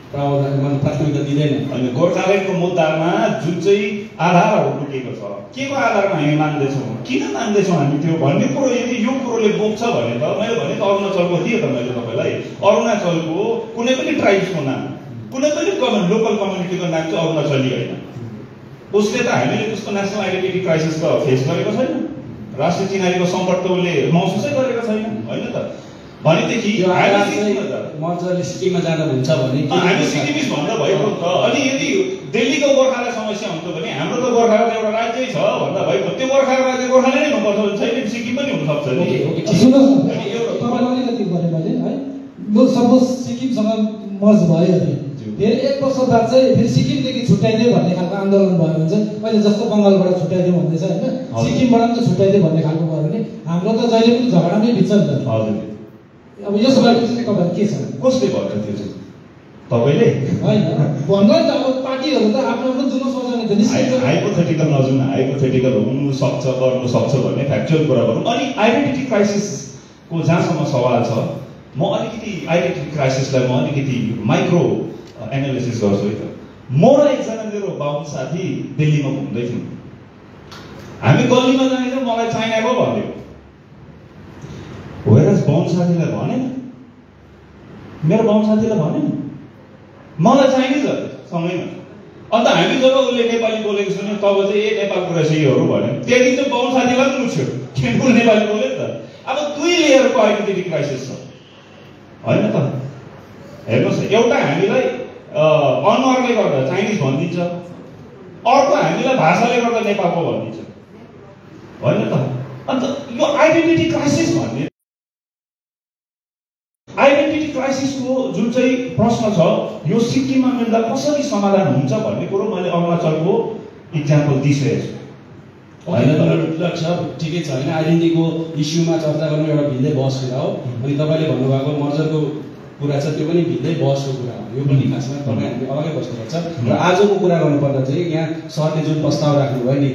प्राथमिकता दिँदैन। अनि गोर्खाल्यान्डको मुद्दामा जुन चाहिँ आधारहरू लुकेको छ, के को आधारमा हामी मान्दैछौँ, किन मान्दैछौँ हामी त्यो भन्ने कुरो यदि यो कुरोले बोक्छ भने त मैले भने त अरुणाचलको दिएँ त मैले तपाईँलाई। अरुणाचलको कुनै पनि ट्राइब्सको नाम, कुनै पनि लोकल कम्युनिटीको नाम चाहिँ अरुणाचली होइन। उसले त हामीले त्यस्तो नेसनल आइडेन्टिटी क्राइसिस त फेस गरेको छैन, राष्ट्रिय चिनारीको सङ्कट त उसले महसुसै गरेको छैन होइन त। भनेदेखि मर्जरले सिक्किममा जाँदा हुन्छ भने हामी सिक्किमिस भन्दा भएको त। अनि यदि दिल्लीको गोर्खालाई समस्या हुन्छ भने हाम्रो त गोर्खा एउटा राज्यै छ भन्दा भएको, त्यो गोर्खा राज्य गोर्खाले नै हुनुपर्छ छैन, सिक्किम पनि हुनसक्छ नि। सुन्नुहोस् न, तपाईँलाई अलिकति गरेँ मैले है। लु सपोज सिक्किमसँग मर्ज भयो अरे, फेरि 1 वर्ष बाद चाहिँ फेरि सिक्किमदेखि छुट्याइदियो भन्ने खालको आन्दोलन भयो भने चाहिँ अहिले जस्तो बङ्गालबाट छुट्याइदियो भन्दैछ होइन, सिक्किमबाट पनि छुट्याइदियो भन्ने खालको भयो भने हाम्रो त जहिले पनि झगडामै बित्छ नि त। अब यसो भएपछि चाहिँ तपाईँहरू के छ? कसले भन्छ त्यो चाहिँ तपाईँले होइन भन्नु नि त। अब पार्टीहरू त आफ्नो आफ्नो जुन सोच्ने त निश्चित हाइपोथेटिकल नजाउँ न, हाइपोथेटिकल हुनु सक्छ गर्नु सक्छ भन्ने फ्याक्चुअल कुरा गरौँ। अनि आइडेन्टिटी क्राइसिसको जहाँसम्म सवाल छ, म अलिकति आइडेन्टिटी क्राइसिसलाई म अलिकति माइक्रो एनालिसिस गर्छु है त। म र एकजना मेरो बाबु साथी दिल्लीमा घुम्दै थियौँ, हामी गल्लीमा जाँदा मलाई चाइनाको भन्यो, वेरज बाबु साथीलाई भनेन, मेरो बाबु साथीलाई भनेन, मलाई चाइनिज सँगैमा। अन्त हामी जब उसले नेपाली बोलेको सुन्यो तब चाहिँ ए नेपालको रहेछहरू भन्यो। त्यहाँदेखि चाहिँ बाबु साथीलाई पनि मुछ्यो, किन उसले नेपाली बोल्यो नि त। अब 2 लेयरको आइडेन्टिटी क्राइसिस छ होइन त। हेर्नुहोस्, एउटा हामीलाई अनुहारले गर्दा चाइनिज भनिदिन्छ, अर्को हामीलाई भाषाले गर्दा नेपालको भनिदिन्छ होइन त। अन्त यो आइडेन्टिटी क्राइसिस भन्ने आइडेन्टिटी क्राइसिसको जुन चाहिँ प्रश्न छ, यो सिक्किममा मिल्दा कसरी समाधान हुन्छ भन्ने कुरो मैले अरुणाचलको इक्जाम्पल दिइसकेको छु होइन त। ठिकै छ होइन, आइडेन्टिटीको इस्युमा चर्चा गर्नु एउटा भिन्दै बहस कुरा हो। अनि तपाईँले भन्नुभएको मर्जरको कुरा छ, त्यो पनि भिन्दै बहसको कुरा हो। यो पनि खासमा तपाईँ हामीले अलग्गै बस्नुपर्छ। र आजको कुरा गर्नुपर्दा चाहिँ यहाँ सरले जुन प्रस्ताव राख्नुभयो नि,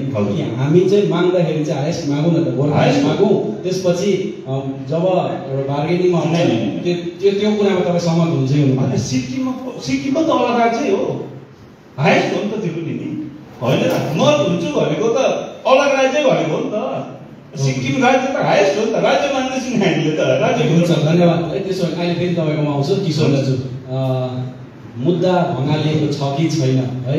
हामी चाहिँ माग्दाखेरि चाहिँ हाइएस्ट मागौँ न त, गोर्खा हाइएस्ट मागौँ, त्यसपछि जब एउटा बार्गेनिङमा आउँछ त्यो कुरामा तपाईँ सहमत हुन्छै हुनु। सिक्किममा त अलग राज्य हो, हाइएस्ट हो नि त त्यो पनि नि होइन त। नर्थ हुन्छु भनेको त अलग राज्य भनेको हो नि त। सिक्किम राज्य त हाइएस्ट हो नि त, राज्य मान्दैछौँ हामीले त, राज्य हुन्छ। धन्यवाद है। त्यसो भने अहिले फेरि तपाईँकोमा आउँछु किशोर दाजु। मुद्दा भँगालिएको छ कि छैन है?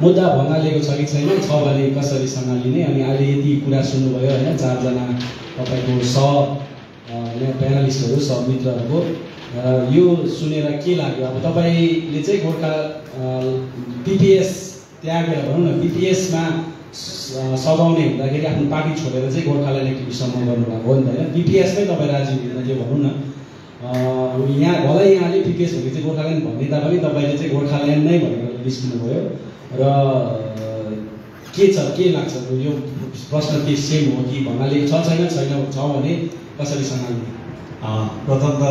मुद्दा भँगालिएको छ कि छैन, छ भने कसरी सम्हालिने? अनि अहिले यति कुरा सुन्नुभयो होइन, 4 जना तपाईँको प्यानलिस्टहरू मित्रहरूको, यो सुनेर के लाग्यो? अब तपाईँले चाहिँ गोर्खा पिपिएस त्यागेर भनौँ न, पिपिएसमा सघाउने हुँदाखेरि आफ्नो पार्टी छोडेर चाहिँ गोर्खाल्यान्ड एक्टिभिस्टसम्म गर्नुभएको हो नि त होइन। पिपिएसमै तपाईँ राजी हुनुहुन्न त्यो भनौँ न। यहाँ भलै यहाँले पिपिएस भनेको चाहिँ गोर्खाल्यान्ड भन्ने तापनि तपाईँले चाहिँ गोर्खाल्यान्ड नै भनेर निस्किनुभयो। र के लाग्छ यो प्रश्न के सेम हो कि भन्नाले छ भने कसरी सम्हाल्ने? प्रथम त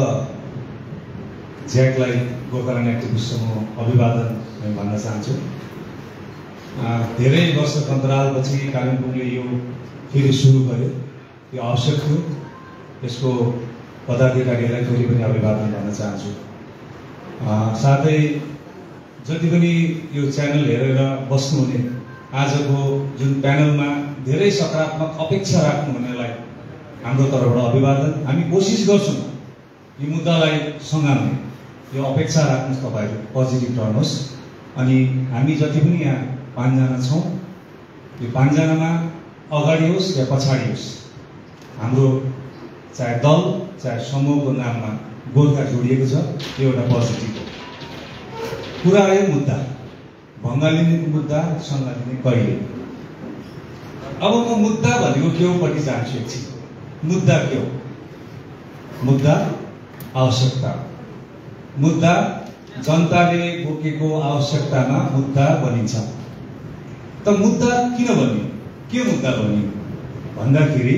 ज्याकलाई गोर्खाल्यान्ड एक्टिभिस्टसम्म अभिवादन भन्न चाहन्छु। धेरै वर्ष अन्तरालपछि कालिम्पोङले यो फेरि सुरु गर्यो, यो आवश्यक थियो। यसको पदाधिकारीहरूलाई फेरि पनि अभिवादन भन्न चाहन्छु। साथै जति पनि यो च्यानल हेरेर बस्नुहुने आजको जुन प्यानलमा धेरै सकारात्मक अपेक्षा राख्नुहुनेलाई हाम्रो तर्फबाट अभिवादन। हामी कोसिस गर्छौँ यो मुद्दालाई सँगाल्ने, यो अपेक्षा राख्नुहोस्, तपाईँहरू पोजिटिभ रहनुहोस्। अनि हामी जति पनि यहाँ 5 जना छौँ, यो 5 जनामा अगाडि होस् या पछाडि होस्, हाम्रो चाहे दल चाहे समूहको नाममा गोर्खा जोडिएको छ, यो एउटा पोजिटिभ हो। कुरा आयो मुद्दा, भङ्गालिनेको मुद्दा सङ्घालिने कहिले। अब म मुद्दा भनेको केउपट्टि जान्छु एकछिन। मुद्दा के हो? मुद्दा आवश्यकता, मुद्दा जनताले बोकेको आवश्यकतामा मुद्दा बनिन्छ। त मुद्दा किन बन्यो? के मुद्दा बन्यो भन्दाखेरि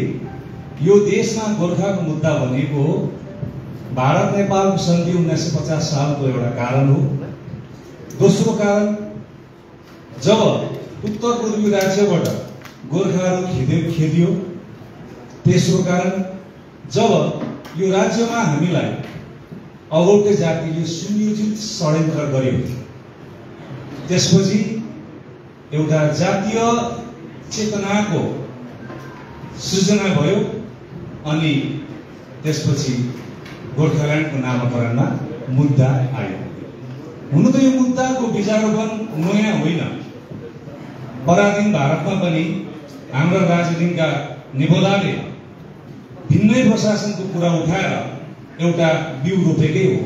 यो देशमा गोर्खाको मुद्दा बनेको हो भारत नेपाल सन्धि 1950 सालको एउटा कारण हो। दोस्रो कारण, जब उत्तर पूर्वी राज्यबाट गोर्खाहरू खेदियो। तेस्रो कारण, जब यो राज्यमा हामीलाई अगौटे जातिले सुनियोजित षड्यन्त्र गर्यो। त्यसपछि एउटा जातीय चेतनाको सृजना भयो अनि त्यसपछि गोर्खाल्यान्डको नामकरणमा मुद्दा आयो। हुनु त यो मुद्दाको विचारोपन नयाँ होइन। पराधीन भारतमा पनि हाम्रा राजनीतिका निबोधाले भिन्नै प्रशासनको कुरा उठाएर एउटा बिउ रोपेकै हो।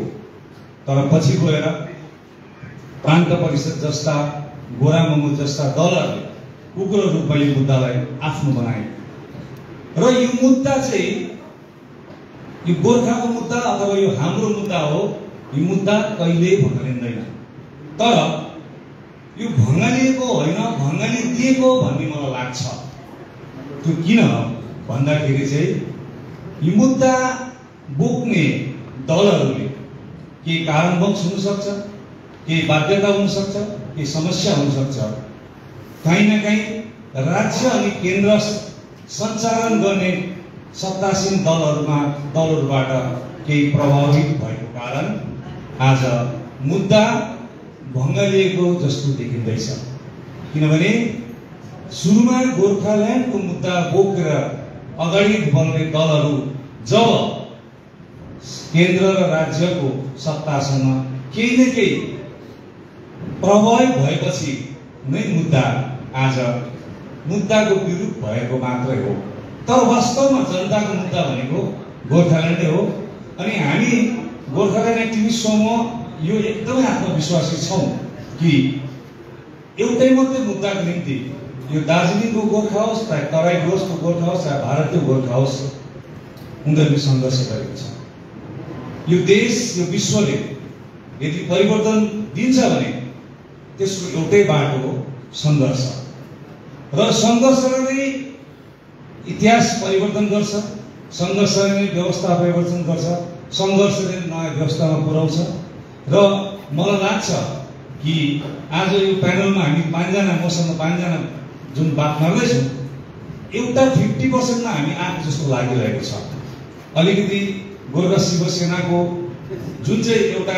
तर पछि गएर प्रान्त परिषद जस्ता, गोरा मङ्गो जस्ता दलहरूले उग्र रूपमा यो मुद्दालाई आफ्नो बनाए र यो मुद्दा चाहिँ यो गोर्खाको मुद्दा अथवा यो हाम्रो मुद्दा हो। यो मुद्दा कहिल्यै भङ्गालिँदैन। तर यो भङ्गालिएको होइन, भङ्गालिदिएको भन्ने मलाई लाग्छ। त्यो किन भन्दाखेरि चाहिँ यो मुद्दा बोक्ने दलहरूले केही कारणवश हुनसक्छ, केही बाध्यता हुनसक्छ, केही समस्या हुनसक्छ। कहीँ न कहीँ राज्य अनि केन्द्र सञ्चालन गर्ने सत्तासीन दलहरूबाट केही प्रभावित भएको कारण आज मुद्दा भङ्गालिएको जस्तो देखिँदैछ। किनभने सुरुमा गोर्खाल्यान्डको मुद्दा बोकेर अगाडि बढ्ने दलहरू जब केन्द्र र राज्यको सत्तासँग केही न केही प्रभावित भएपछि नै मुद्दा आज मुद्दाको विरूप भएको मात्रै हो। तर वास्तवमा जनताको मुद्दा भनेको गोर्खाल्यान्डै हो। अनि हामी गोर्खाल्यान्ड एक्टिभिस्ट समूह यो एकदमै आत्मविश्वासी छौँ कि एउटै मात्रै मुद्दाको निम्ति यो दार्जिलिङको गोर्खा होस्, चाहे तराई डुवर्सको गोर्खा होस्, चाहे भारतीय गोर्खा होस्, उनीहरूले सङ्घर्ष गरेको छ। यो देश, यो विश्वले यदि परिवर्तन दिन्छ भने त्यसको एउटै बाटो हो सङ्घर्ष। र सङ्घर्षले नै इतिहास परिवर्तन गर्छ, सङ्घर्षले नै व्यवस्था परिवर्तन गर्छ, सङ्घर्षले नयाँ व्यवस्थामा पुर्याउँछ। र मलाई लाग्छ कि आज यो प्यानलमा हामी 5 जना, मसँग 5 जना जुन बात मार्दैछौँ, एउटा 50% हामी आएको जस्तो लागिरहेको छ। अलिकति गोर्खा शिवसेनाको जुन चाहिँ एउटा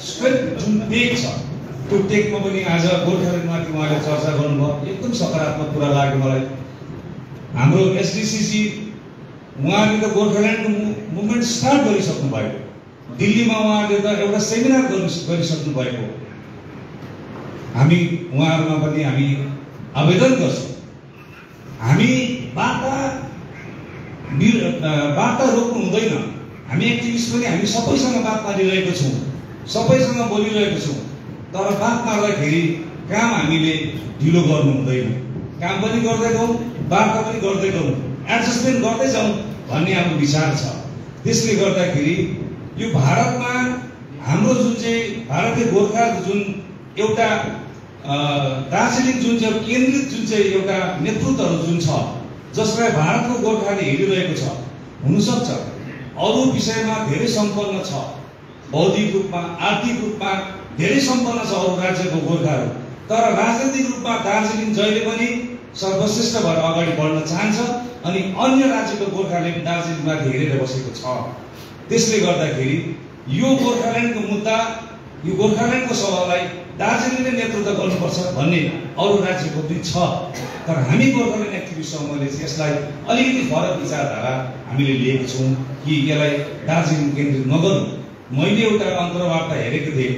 स्ट्रेट जुन टेक छ, त्यो टेकमा पनि आज गोर्खाल्यान्डमाथि उहाँले चर्चा गर्नुभयो, एकदम सकारात्मक कुरा लाग्यो मलाई। हाम्रो एसडिसिसी उहाँले त गोर्खाल्यान्डको मुभमेन्ट स्टार्ट गरिसक्नु भएको। दिल्लीमा उहाँले त एउटा सेमिनार गरिसक्नु भएको। हामी उहाँहरूमा पनि हामी आवेदन गर्छौँ। हामी वार्ता रोक्नु हुँदैन। हामी एक्टिभिस्ट पनि हामी सबैसँग बात मारिरहेको छौँ, सबैसँग बोलिरहेको छौँ। तर बात मार्दाखेरि काम हामीले ढिलो गर्नु हुँदैन। काम पनि गर्दै जाउँ, वार्ता पनि गर्दै जाउँ, एडजस्टमेन्ट गर्दै जाउँ भन्ने हाम्रो विचार छ। त्यसले गर्दाखेरि यो भारतमा हाम्रो जुन चाहिँ भारतीय गोर्खाको जुन एउटा दार्जिलिङ जुन चाहिँ केन्द्रित जुन चाहिँ एउटा नेतृत्वहरू जुन छ, जसलाई भारतको गोर्खाले हेरिरहेको छ, हुनसक्छ अरू विषयमा धेरै सम्पन्न छ, बौद्धिक रूपमा, आर्थिक रूपमा धेरै सम्पन्न छ अरू राज्यको गोर्खाहरू। तर राजनीतिक रूपमा दार्जिलिङ जहिले पनि सर्वश्रेष्ठ भएर अगाडि बढ्न चाहन्छ अनि अन्य राज्यको गोर्खाले पनि दार्जिलिङमा हेरेर बसेको छ। त्यसले गर्दाखेरि यो गोर्खाल्यान्डको मुद्दा यो गोर्खाल्यान्डको सभालाई दार्जिलिङले नेतृत्व गर्नुपर्छ भन्ने अरू राज्यको पनि छ, तर हामी गोर्खाल्यान्ड एक्टिभिस्ट समूहले चाहिँ यसलाई अलिकति फरक विचारधारा हामीले लिएको छौँ कि यसलाई दार्जिलिङ केन्द्रित नगरौँ। मैले एउटा अन्तर्वार्ता हेरेको थिएँ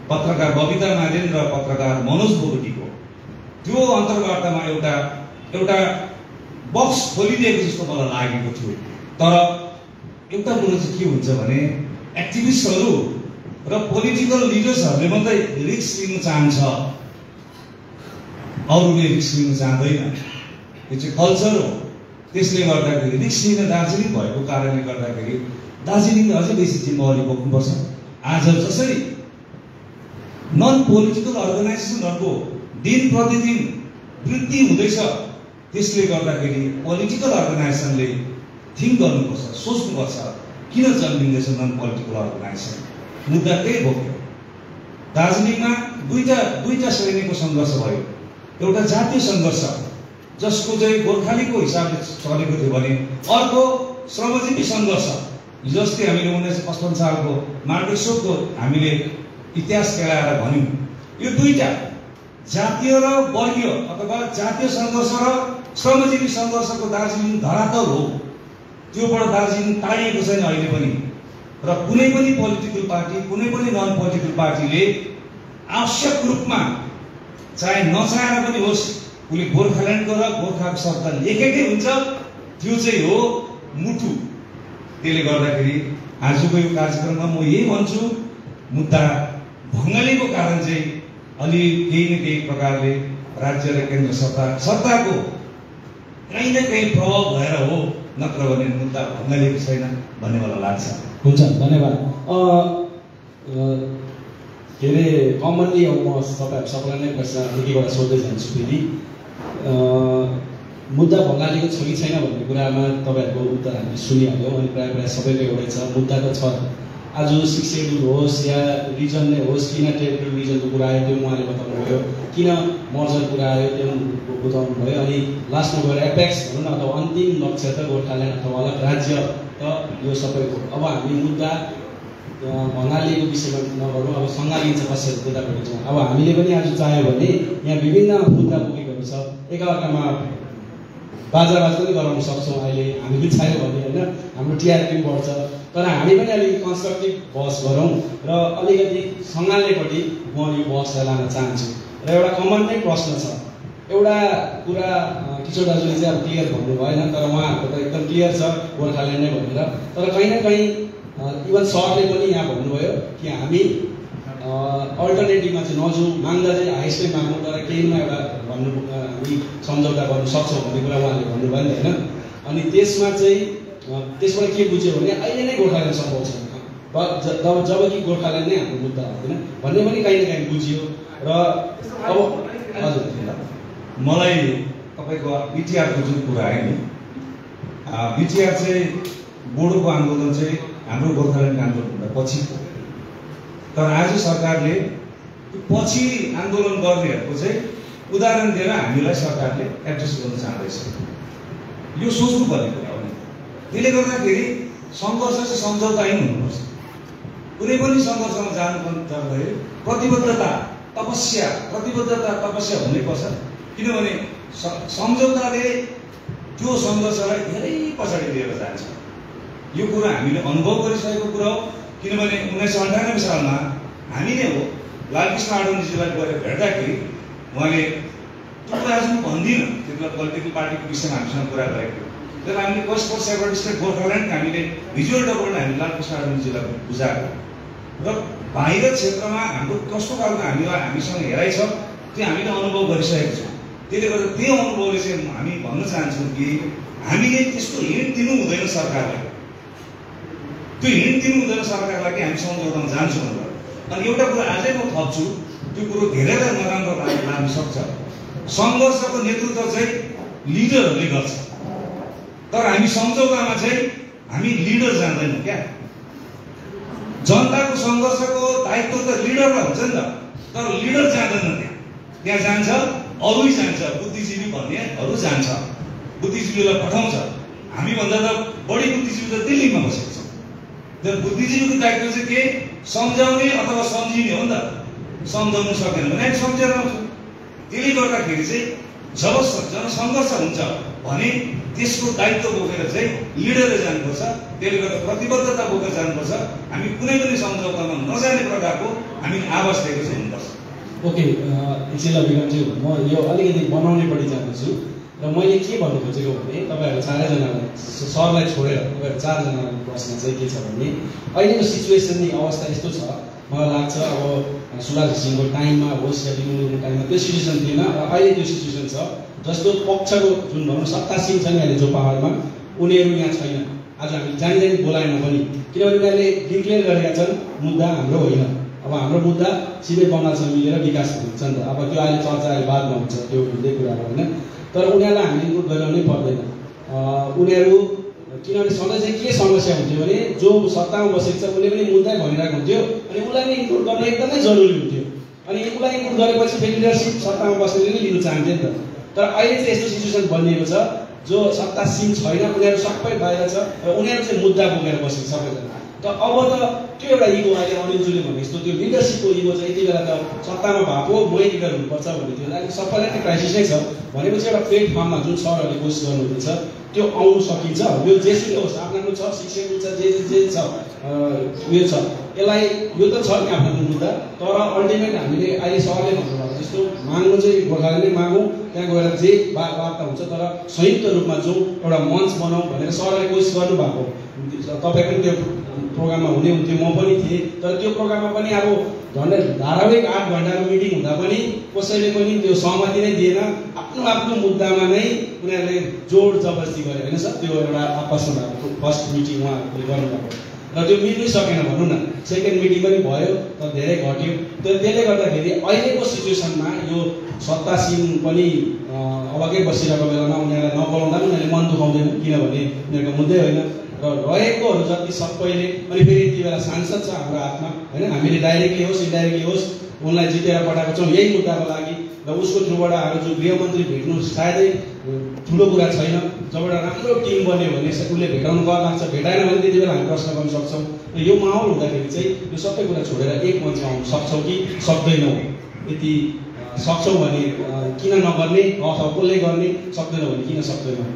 पत्रकार बबिता मादेन र पत्रकार मनोज बोगटीको। त्यो अन्तर्वार्तामा एउटा बक्स खोलिदिएको जस्तो मलाई लागेको थियो। तर एउटा कुरो चाहिँ के हुन्छ भने एक्टिभिस्टहरू र पोलिटिकल लिडर्सहरूले मात्रै रिस्क लिन चाहन्छ, अरूले रिस्क लिन चाहँदैन। यो चाहिँ कल्चर हो। त्यसले गर्दाखेरि रिस्क लिन दार्जिलिङ भएको कारणले गर्दाखेरि दार्जिलिङले अझै बेसी जिम्मेवारी बोक्नुपर्छ। आज जसरी नन पोलिटिकल अर्गनाइजेसनहरूको दिन प्रतिदिन वृद्धि हुँदैछ, त्यसले गर्दाखेरि पोलिटिकल अर्गनाइजेसनले थिङ्क गर्नुपर्छ, सोच्नुपर्छ किन जन्मिँदैछ नन पोलिटिकल अर्गनाइजेसन। मुद्दा त्यही बोक्यो। दार्जिलिङमा दुईटा श्रेणीको सङ्घर्ष भयो। एउटा जातीय सङ्घर्ष जसको चाहिँ गोर्खालीको हिसाबले चलेको थियो भने अर्को श्रमजीवी सङ्घर्ष जस्तै हामीले 1955 सालको मार्क्सको हामीले इतिहास केलाएर भन्यौँ। यो दुईटा जातीय र वर्गीय अथवा जातीय सङ्घर्ष र श्रमजीवी सङ्घर्षको दार्जिलिङ धरातल हो। त्योबाट दार्जिलिङ टाढिएको छैन अहिले पनि। र कुनै पनि पोलिटिकल पार्टी, कुनै पनि नन पोलिटिकल पार्टीले आवश्यक रूपमा चाहे नचाहेर पनि होस् उसले गोर्खाल्यान्डको र गोर्खाको शब्द लेखेकै हुन्छ। त्यो चाहिँ हो मुटु। त्यसले गर्दाखेरि आजको यो कार्यक्रममा म यही भन्छु, मुद्दा भङ्गालीको कारण चाहिँ अलि केही न केही प्रकारले राज्य र केन्द्र सत्ताको कहीँ न कहीँ प्रभाव भएर हो, नत्र भने मुद्दा भङ्गालीको छैन भन्ने मलाई लाग्छ। हुन्छ, धन्यवाद। के अरे कमनली अब म सबैलाई नै प्रश्न एकैबाट सोध्दै जान्छु। फेरि मुद्दा बङ्गालीको छ कि छैन भन्ने कुरामा तपाईँहरूको उत्तर हामीले सुनिहाल्यौँ। अनि प्रायः प्रायः सबैको एउटै छ, मुद्दा त छ। आज 6 सेड्युल होस् या रिजन नै होस्, किन टेरिटोरियल रिजनको कुरा आयो त्यो उहाँले बताउनु भयो, किन मर्जर कुरा आयो त्यो बताउनु भयो। अनि लास्टमा गएर एपेक्स भनौँ न, अथवा अन्तिम लक्ष्य त गोर्खाल्यान्ड अथवा अलग राज्य त यो सबैको। अब हामी मुद्दा बङ्गालीको विषयमा नगरौँ, अब सङ्घालिन्छ कसरी त्यतापट्टि जाउँ। अब हामीले पनि आज चाह्यो भने यहाँ विभिन्न मुद्दा पुगेकोहरू छ, एकअर्कामा बाजाबाज पनि गराउन सक्छौँ। अहिले हामी पनि चाह्यो भने होइन, हाम्रो टिआरपी पनि बढ्छ। तर हामी पनि अलिकति कन्स्ट्रक्टिभ बहस गरौँ र अलिकति सङ्घाल्नेपट्टि म यो बहसलाई लान चाहन्छु। र एउटा कमन नै प्रश्न छ। एउटा कुरा किशोर दाजुले चाहिँ अब क्लियर भन्नु भएन, तर उहाँहरूको त एकदम क्लियर छ गोर्खाल्यान्ड नै भनेर। तर कहीँ न कहीँ इभन सरले पनि यहाँ भन्नुभयो कि हामी अल्टरनेटिभमा चाहिँ नजाउँ, माग्दा चाहिँ हाइस्टै माग्नु, तर केहीमा एउटा हामी सम्झौता गर्नु सक्छौँ भन्ने कुरा उहाँले भन्नुभयो नि होइन। अनि त्यसमा चाहिँ त्यसबाट के बुझ्यो भने अहिले नै गोर्खाल्यान्ड सम्भव छैन, जब कि गोर्खाल्यान्ड नै हाम्रो मुद्दा होइन भन्ने पनि कहीँ न कहीँ बुझियो। र अब हजुर मलाई तपाईँको बिटिआरको जुन कुरा आयो नि, बिटिआर चाहिँ बोडोको आन्दोलन चाहिँ हाम्रो गोर्खाल्यान्ड आन्दोलनभन्दा पछि। तर आज सरकारले पछि आन्दोलन गर्नेहरूको चाहिँ उदाहरण दिएर हामीलाई सरकारले एड्रेस गर्न चाहँदैछ। यो सोच्नुपर्ने कुरा हो। त्यसले गर्दाखेरि सङ्घर्ष चाहिँ सम्झौता नै हुनुपर्छ। कुनै पनि सङ्घर्षमा जाँदाखेरि प्रतिबद्धता तपस्या हुनैपर्छ। किनभने सम्झौताले त्यो सङ्घर्षलाई धेरै पछाडि लिएर जान्छ। यो कुरा हामीले अनुभव गरिसकेको कुरा हो। किनभने 1998 सालमा हामी नै हो लालकृष्ण आडवाणीजीलाई गएर भेट्दाखेरि उहाँले त्यो कुरा चाहिँ भन्दिनँ, त्यो पोलिटिकल पार्टीको विषयमा हामीसँग कुरा गरेको थियो। तर हामीले west for separate state Gorkhaland हामीले भिजुअल डकुमेन्ट हामीले लालकृष्ण आडवाणीजीलाई बुझाएको र बाहिर क्षेत्रमा हाम्रो कस्तो खालको हामीसँग हेराइ छ त्यो हामीले अनुभव गरिसकेको छौँ। त्यसले गर्दा त्यो अनुभवले चाहिँ हामी भन्न चाहन्छौँ कि हामीले त्यस्तो हिँड दिनु हुँदैन सरकारलाई। त्यो हिँड दिनु हुँदैन सरकारलाई कि हामी सम्झौतामा जान्छौँ भनेर। अनि एउटा कुरा अझै म थप्छु, त्यो कुरो धेरैलाई नराम्रो लाग्न सक्छ। सङ्घर्षको नेतृत्व चाहिँ लिडरहरूले गर्छ, तर हामी सम्झौतामा चाहिँ हामी लिडर जान्दैनौँ क्या। जनताको सङ्घर्षको दायित्व त लिडरलाई हुन्छ नि त, तर लिडर जाँदैन त्यहाँ जान्छ अरू जान्छ, बुद्धिजीवी भन्नेहरू जान्छ, बुद्धिजीवीलाई पठाउँछ। हामीभन्दा त बढी बुद्धिजीवी त दिल्लीमा बसेको छ। तर बुद्धिजीवीको दायित्व चाहिँ के सम्झाउने अथवा सम्झिने हो नि त। सम्झाउनु सकेन भने हामी सम्झेर आउँछौँ। त्यसले गर्दाखेरि चाहिँ जब जनसङ्घर्ष हुन्छ भने त्यसको दायित्व बोकेर चाहिँ लिडरले जानुपर्छ। त्यसले गर्दा प्रतिबद्धता बोकेर जानुपर्छ। हामी कुनै पनि सम्झौतामा नजाने प्रकारको हामी आवाज दिएको चाहिँ हुनुपर्छ। ओके, एकछिन विक्रमज्यू, म यो अलिकति बनाउनेपट्टि जाँदैछु र मैले के भन्नु खोजेको भने तपाईँहरू चारैजनालाई, सरलाई छोडेर तपाईँहरू चारजनाको प्रश्न चाहिँ के छ भने अहिलेको सिचुएसनले अवस्था यस्तो छ, मलाई लाग्छ अब सुभाष घिसिङको टाइममा होस् या विगतको टाइममा त्यो सिचुएसन थिएन र अहिले त्यो सिचुएसन छ। जस्तो पक्षको जुन भनौँ सत्तासीन छ नि अहिले जो पाहाडमा, उनीहरू यहाँ छैन। आज हामी जानी जानी बोलाएन पनि, किनभने उनीहरूले डिक्लेयर गरेका छन् मुद्दा हाम्रो होइन। अब हाम्रो मुद्दा सिधै बङ्गालसँग मिलेर विकास हुन्छ नि त। अब त्यो अहिले चर्चा अहिले बादमा हुन्छ त्यो हुँदै कुराहरू होइन, तर उनीहरूलाई हामीले इन्क्लुड गराउनै पर्दैन। उनीहरू किनभने सधैँ चाहिँ के समस्या हुन्थ्यो भने जो सत्तामा बसेको छ उसले पनि मुद्दै भनिरहेको हुन्थ्यो अनि उसलाई नै इन्क्लुड गर्न एकदमै जरुरी हुन्थ्यो। अनि उसलाई इन्क्लुड गरेपछि फेरि लिडरसिप सत्तामा बस्नेले नै लिनु चाहन्थ्यो नि त। तर अहिले चाहिँ यस्तो सिचुएसन बनिएको छ, जो सत्तासीन छैन उनीहरू सबै बाहिर छ र उनीहरू चाहिँ मुद्दा बोकेर बसेको सबैजना। त अब त त्यो एउटा इगो अहिले अनिलज्यूले भने जस्तो त्यो लिडरसिपको इगो चाहिँ यति बेला त सत्तामा भएको मै लिडर हुनुपर्छ भन्ने थियो। अहिले सबैलाई नै क्राइसिस नै छ भनेपछि एउटा प्लेटफर्ममा जुन सरहरूले कोसिस गर्नुहुँदैछ त्यो आउनु सकिन्छ। यो जेसुकै होस्, आफ्नो छ, शिक्षक छ, जे छ उयो छ, यसलाई यो त छ नि आफ्नो मुद्दा। तर अल्टिमेट हामीले अहिले सरले भन्नुभएको जस्तो माग्नु चाहिँ गोर्खाले नै मागौँ, त्यहाँ गएर जे वार्ता हुन्छ तर संयुक्त रूपमा जो एउटा मञ्च बनाऊ भनेर सरले कोसिस गर्नुभएको। तपाईँ पनि त्यो प्रोग्राममा हुने हुन्थ्यो, म पनि थिएँ। तर त्यो प्रोग्राममा पनि अब झन्डै धारावाहिक 8 घन्टाको मिटिङ हुँदा पनि कसैले पनि त्यो सहमति नै दिएन। आफ्नो मुद्दामा नै उनीहरूले जोड जबरजस्ती गरे होइन सर। त्यो एउटा आपसमा भएको फर्स्ट मिटिङ उहाँहरूले गर्नुभएको र त्यो मिल्नै सकेन भनौँ न। सेकेन्ड मिटिङ पनि भयो तर धेरै घट्यो। त्यसले गर्दाखेरि अहिलेको सिचुएसनमा यो सत्तासीन पनि अलग्गै बसिरहेको बेलामा उनीहरूलाई नबोलाउँदा पनि उनीहरूले मन दुखाउँदैन, किनभने उनीहरूको मुद्दै होइन। र रहेकोहरू जति सबैले अनि फेरि यति बेला सांसद छ हाम्रो हातमा होइन, हामीले डाइरेक्टली होस् इन्डाइरेक्टली होस् उनलाई जितेर पठाएको छौँ यही मुद्दाको लागि। र उसको थ्रुबाट हाम्रो जो गृहमन्त्री भेट्नु सायदै ठुलो कुरा छैन। जब एउटा राम्रो टिम बन्यो भने उसले भेटाउनु कर लाग्छ, भेटाएन भने त्यति बेला हामी प्रश्न गर्न सक्छौँ। र यो माहौल हुँदाखेरि चाहिँ यो सबै कुरा छोडेर एक मञ्चमा आउनु सक्छौँ कि सक्दैनौँ। यति सक्छौँ भने किन नगर्ने, अथवा कसले गर्ने, सक्दैनौँ भने किन सक्दैनौँ?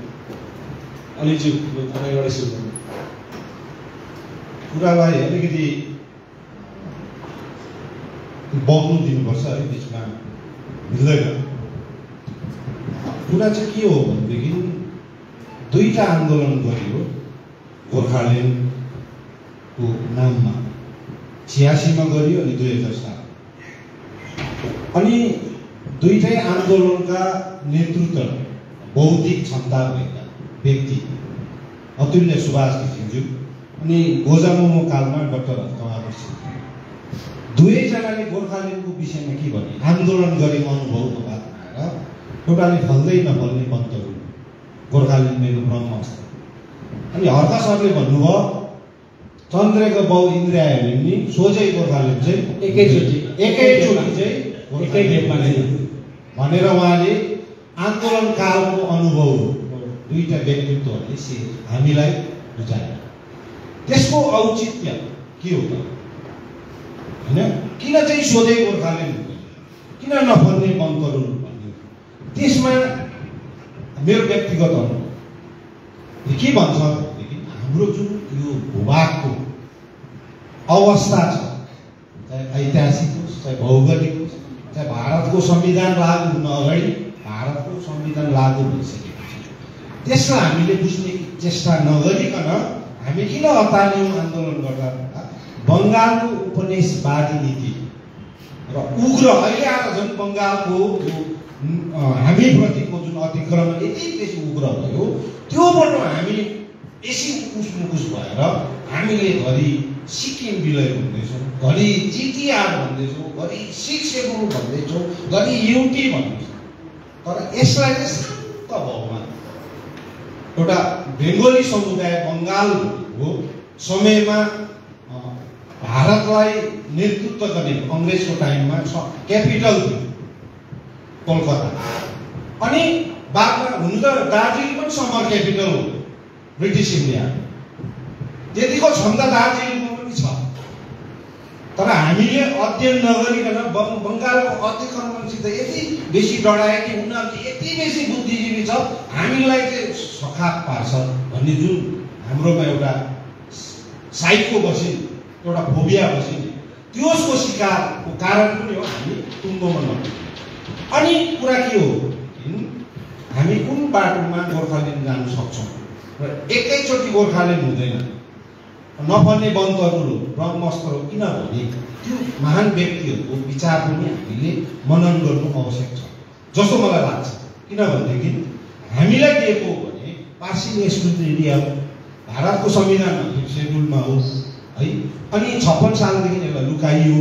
अनिलज्यू तपाईँबाट सुरु गर्नु। कुरालाई अलिकति बग्नु दिनुपर्छ है, बिचमा मिल्दैन। कुरा चाहिँ के हो भनेदेखि दुईटा आन्दोलन गरियो गोर्खाल्यान्डको नाममा। 86 मा गरियो अनि 2007। अनि दुईटै आन्दोलनका नेतृत्व बौद्धिक क्षमता भएका व्यक्ति अतुल्य सुभाष घिसिङज्यू अनि गोजामोमो कालमा डाक्टर हर्कबहादुर सिंह। दुवैजनाले गोर्खाल्यान्डको विषयमा के भने आन्दोलन गरेको अनुभवको बात आएर एउटाले फल्दै नफल्ने मन्तव्य गोर्खाल्यान्ड मेरो ब्रह्मस्त्र। अनि हर्का सरले भन्नुभयो चन्द्रको बाउ इन्द्रियाहरूले नि सोझै गोर्खाल्यान्ड चाहिँ एकैचोटि चाहिँ भनेर उहाँले आन्दोलन कालको अनुभव दुईटा व्यक्तित्वहरूले हामीलाई बुझाए। त्यसको औचित्य के हो त होइन? किन चाहिँ सोधे गोर्खाल्यान्ड, किन नफल्ने मन गराउनु भन्ने? त्यसमा मेरो व्यक्तिगत अनुभव के भन्छ भनेदेखि हाम्रो जुन यो भूभागको अवस्था छ, चाहे ऐतिहासिक होस् चाहे भौगोलिक होस्, चाहे भारतको संविधान लागू हुन अगाडि भारतको संविधान लागू भइसकेको छ, त्यसलाई हामीले बुझ्ने चेष्टा नगरिकन हामी किन अताल्यौँ आन्दोलन गर्दा भन्दा बङ्गालको उपनिवेशवादी नीति र उग्र अहिले आएर झन् बङ्गालको जो हामीप्रतिको जुन अतिक्रमण यति बेसी उग्र भयो, त्योबाट हामी बेसी उकुस भएर हामीले घरि सिक्किम विलय भन्दैछौँ, घरि जिटिआर भन्दैछौँ, घरि 6 शेड्युल भन्दैछौँ, घरि युटी भन्दैछौँ। तर यसलाई चाहिँ शान्त भावमा एउटा बेङ्गोली समुदाय बङ्गालको समयमा भारतलाई नेतृत्व गर्ने अङ्ग्रेजको टाइममा क्यापिटल थियो कोलकाता। अनि बादमा हुनु त दार्जिलिङ पनि समर क्यापिटल हो ब्रिटिस इन्डिया, त्यतिको क्षमता दार्जिलिङमा पनि छ। तर हामीले अध्ययन नगरिकन बङ्गालको अतिक्रमणसित यति बेसी डराए कि उनीहरू यति बेसी बुद्धिजीवी छ हामीलाई चाहिँ सखाप पार्छ भन्ने जुन हाम्रोमा एउटा साइको बसी एउटा फोबिया बसी त्यसको शिकारको कारण पनि हो हामी टुङ्गोमा नपुग्नु। अनि कुरा के हो हामी कुन बाटोमा गोर्खाल्यान्ड जान सक्छौँ र एकैचोटि गोर्खाल्यान्ड हुँदैन नपर्ने बन्तहरू ब्रह्मस्त्र हो किनभने त्यो महान व्यक्तिहरूको विचार पनि हामीले मनन गर्नु आवश्यक छ जस्तो मलाई लाग्छ। किनभनेदेखि हामीलाई दिएको हो भने पार्सियल एक्सक्लुसिभ एरिया हो भारतको संविधानमा सेड्युलमा हो है। अनि 56 सालदेखि यसलाई लुकाइयो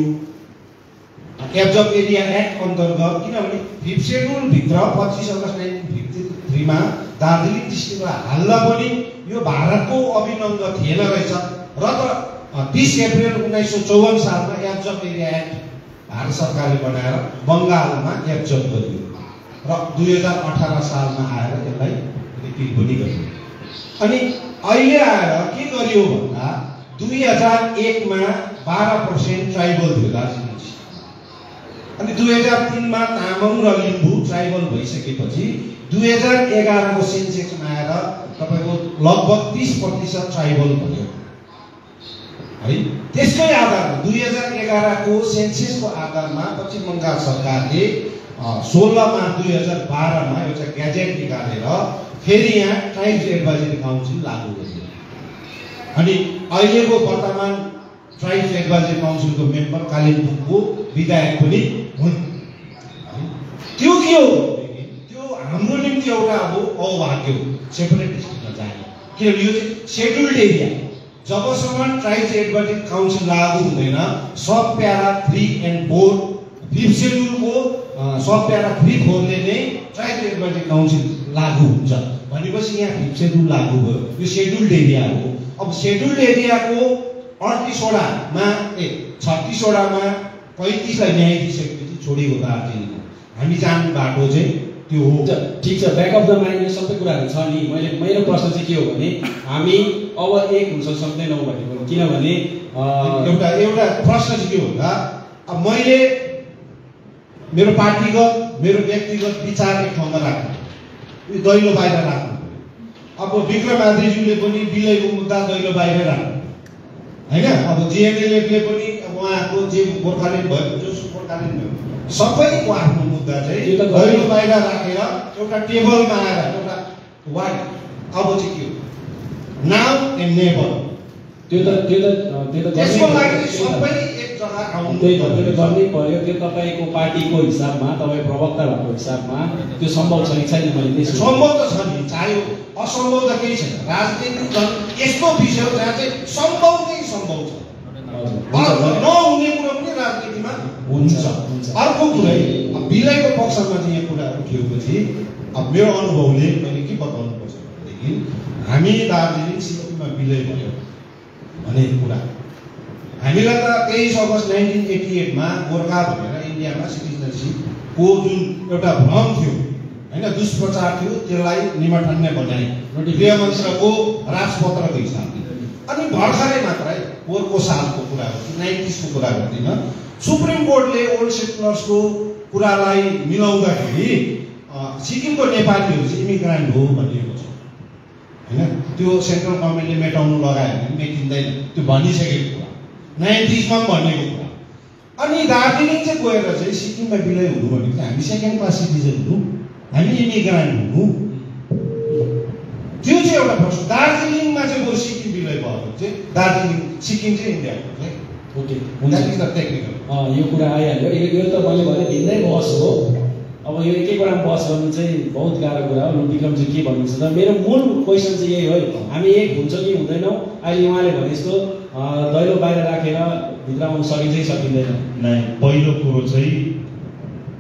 एब्जर्भ एरिया एक्ट अन्तर्गत किनभने 5th सेड्युलभित्र 25 अगस्त 1953 मा दार्जिलिङ डिस्ट्रिक्टलाई हाल्दा पनि यो भारतको अभिन्न अंग थिएन रहेछ र त 30 अप्रिल 1954 सालमा एब्जर्भ एरिया एक्ट भारत सरकारले बनाएर बङ्गालमा एब्जर्भ गरियो र 2018 सालमा आएर यसलाई रिपिल पनि गरियो। अनि अहिले आएर के गरियो भन्दा 2001 मा 12% ट्राइबल थियो दार्जिलिङ। अनि 2003 मा तामाङ र लिम्बू ट्राइबल भइसकेपछि 2011 को सेन्सेक्समा आएर तपाईको लगभग 30% ट्राइबल भयो है। त्यसकै आधारमा 2011 को सेन्ससको आधारमा पश्चिम बङ्गाल सरकारले 16 मार्च 2012 मा एउटा ग्याजेट निकालेर फेरि यहाँ ट्राइब्स एडभाइजरी काउन्सिल लागू गरियो। अनि अहिलेको वर्तमान ट्राइब्स एडभाइजरी काउन्सिलको मेम्बर कालिम्पोङको विधायक पनि हुन्। त्यो के हो त्यो हाम्रो निम्ति एउटा अब अभाग्य हो सेपरेट डिस्ट्रिक्टमा जाने किनभने यो चाहिँ सेड्युल्ड एरिया जबसम्म ट्राइब्स एडभाइजरी काउन्सिल लागू हुँदैन सब प्यारा 3 and 4 5th सेड्युलको सब प्यारा 3-4 ले नै ट्राइब्स एडभाइजरी काउन्सिल लागू हुन्छ भनेपछि यहाँ 5th सेड्युल लागू भयो। यो सेड्युल्ड एरिया हो। अब सेड्युल्ड एरियाको 38 वडामा 36 वडामा 35 लाई न्याय दिइसकेपछि छोडेको दार्जिलिङ हामी जाने बाटो चाहिँ त्यो हो। ठिक छ ब्याक अफ द माइन्ड यो सबै कुराहरू छ नि। मेरो प्रश्न चाहिँ के हो भने हामी अब एक हुन सक्दैनौँ भनेको किनभने एउटा प्रश्न चाहिँ के हो भन्दा अब मैले मेरो पार्टीगत मेरो व्यक्तिगत विचार एक ठाउँमा राख्नु यो दैलो बाहिर राख्नु। अब विक्रमादिज्यूले पनि बिलैको मुद्दा दैलो बाहिर राख्नु हैन। अब जिएमएलएफले पनि उहाँको जे गोर्खाल्यान्ड भएको जो गोर्खाल्यान्ड भयो सबैको आफ्नो मुद्दा चाहिँ दैलो बाहिर राखेर एउटा टेबलमा आएर एउटा वाइ अब चाहिँ के हो नाउ एन्ड नेभर त्यो त त्यसको लागि सबै एक जग्गा आउनु गर्नै पर्यो। त्यो तपाईको पार्टीको हिसाबमा तपाई प्रवक्ता भएको हिसाबमा त्यो सम्भव छ कि छैन मैले त्यही सम्भव त छ नि चाहे असम्भव त केही छैन। राजनीति यस्तो विषय हो जहाँ चाहिँ सम्भव नै सम्भव छ नहुने कुरो पनि राजनीतिमा हुन्छ। अर्को कुरा बिलैको पक्षमा चाहिँ यो कुरा उठेपछि अब मेरो अनुभवले मैले के बताउनु पर्छ भनेदेखि हामी दार्जिलिङ सिक्किममा विलय भयो भने कुरा हामीलाई त 23 अगस्त 1988 मा गोर्खा भनेर इन्डियामा सिटिजनशिपको जुन एउटा भ्रम थियो हैन दुष्प्रचार थियो त्यसलाई निमठन्ने बनाए गृहमन्त्रीको राजपत्रको हिसाबले। अनि भर्खरै मात्रै पोहोरको सालको कुरा हो 90s को कुरा गर्दिन सुप्रिम कोर्टले ओल्ड सेटलर्सको कुरालाई मिलाउँदाखेरि सिक्किमको नेपालीहरू चाहिँ इमिग्रेन्ट हो भनिएको छ हैन। त्यो सेन्ट्रल गभर्नमेन्टले मेटाउनु लगायो भने मेटिँदैन त्यो भनिसकेको कुरा 90s मा भनेको कुरा। अनि दार्जिलिङ चाहिँ गएर चाहिँ सिक्किममा विलय हुनु भनेको चाहिँ हामी सेकेन्ड क्लास सिटिजन हुनु हामी इमिग्रेन्ट हुनु त्यो चाहिँ एउटा प्रश्न। दार्जिलिङमा चाहिँ बरु सिक्किम विलय भएको चाहिँ दार्जिलिङ सिक्किम चाहिँ इन्डियाको चाहिँ ओके टेक्निकल यो कुरा आइहाल्यो। यो त मैले भने भिन्दै बहस हो। अब यो एकैवटा बहस गर्नु चाहिँ बहुत गाह्रो कुरा हो। विक्रम चाहिँ के भन्नुहुन्छ त मेरो मूल क्वेसन चाहिँ यही हो हामी एक हुन्छ कि हुँदैनौँ। अहिले उहाँले भने जस्तो दैलो बाहिर राखेर भित्र आउनु सकिन्छ कि सकिँदैन नै। पहिलो कुरो चाहिँ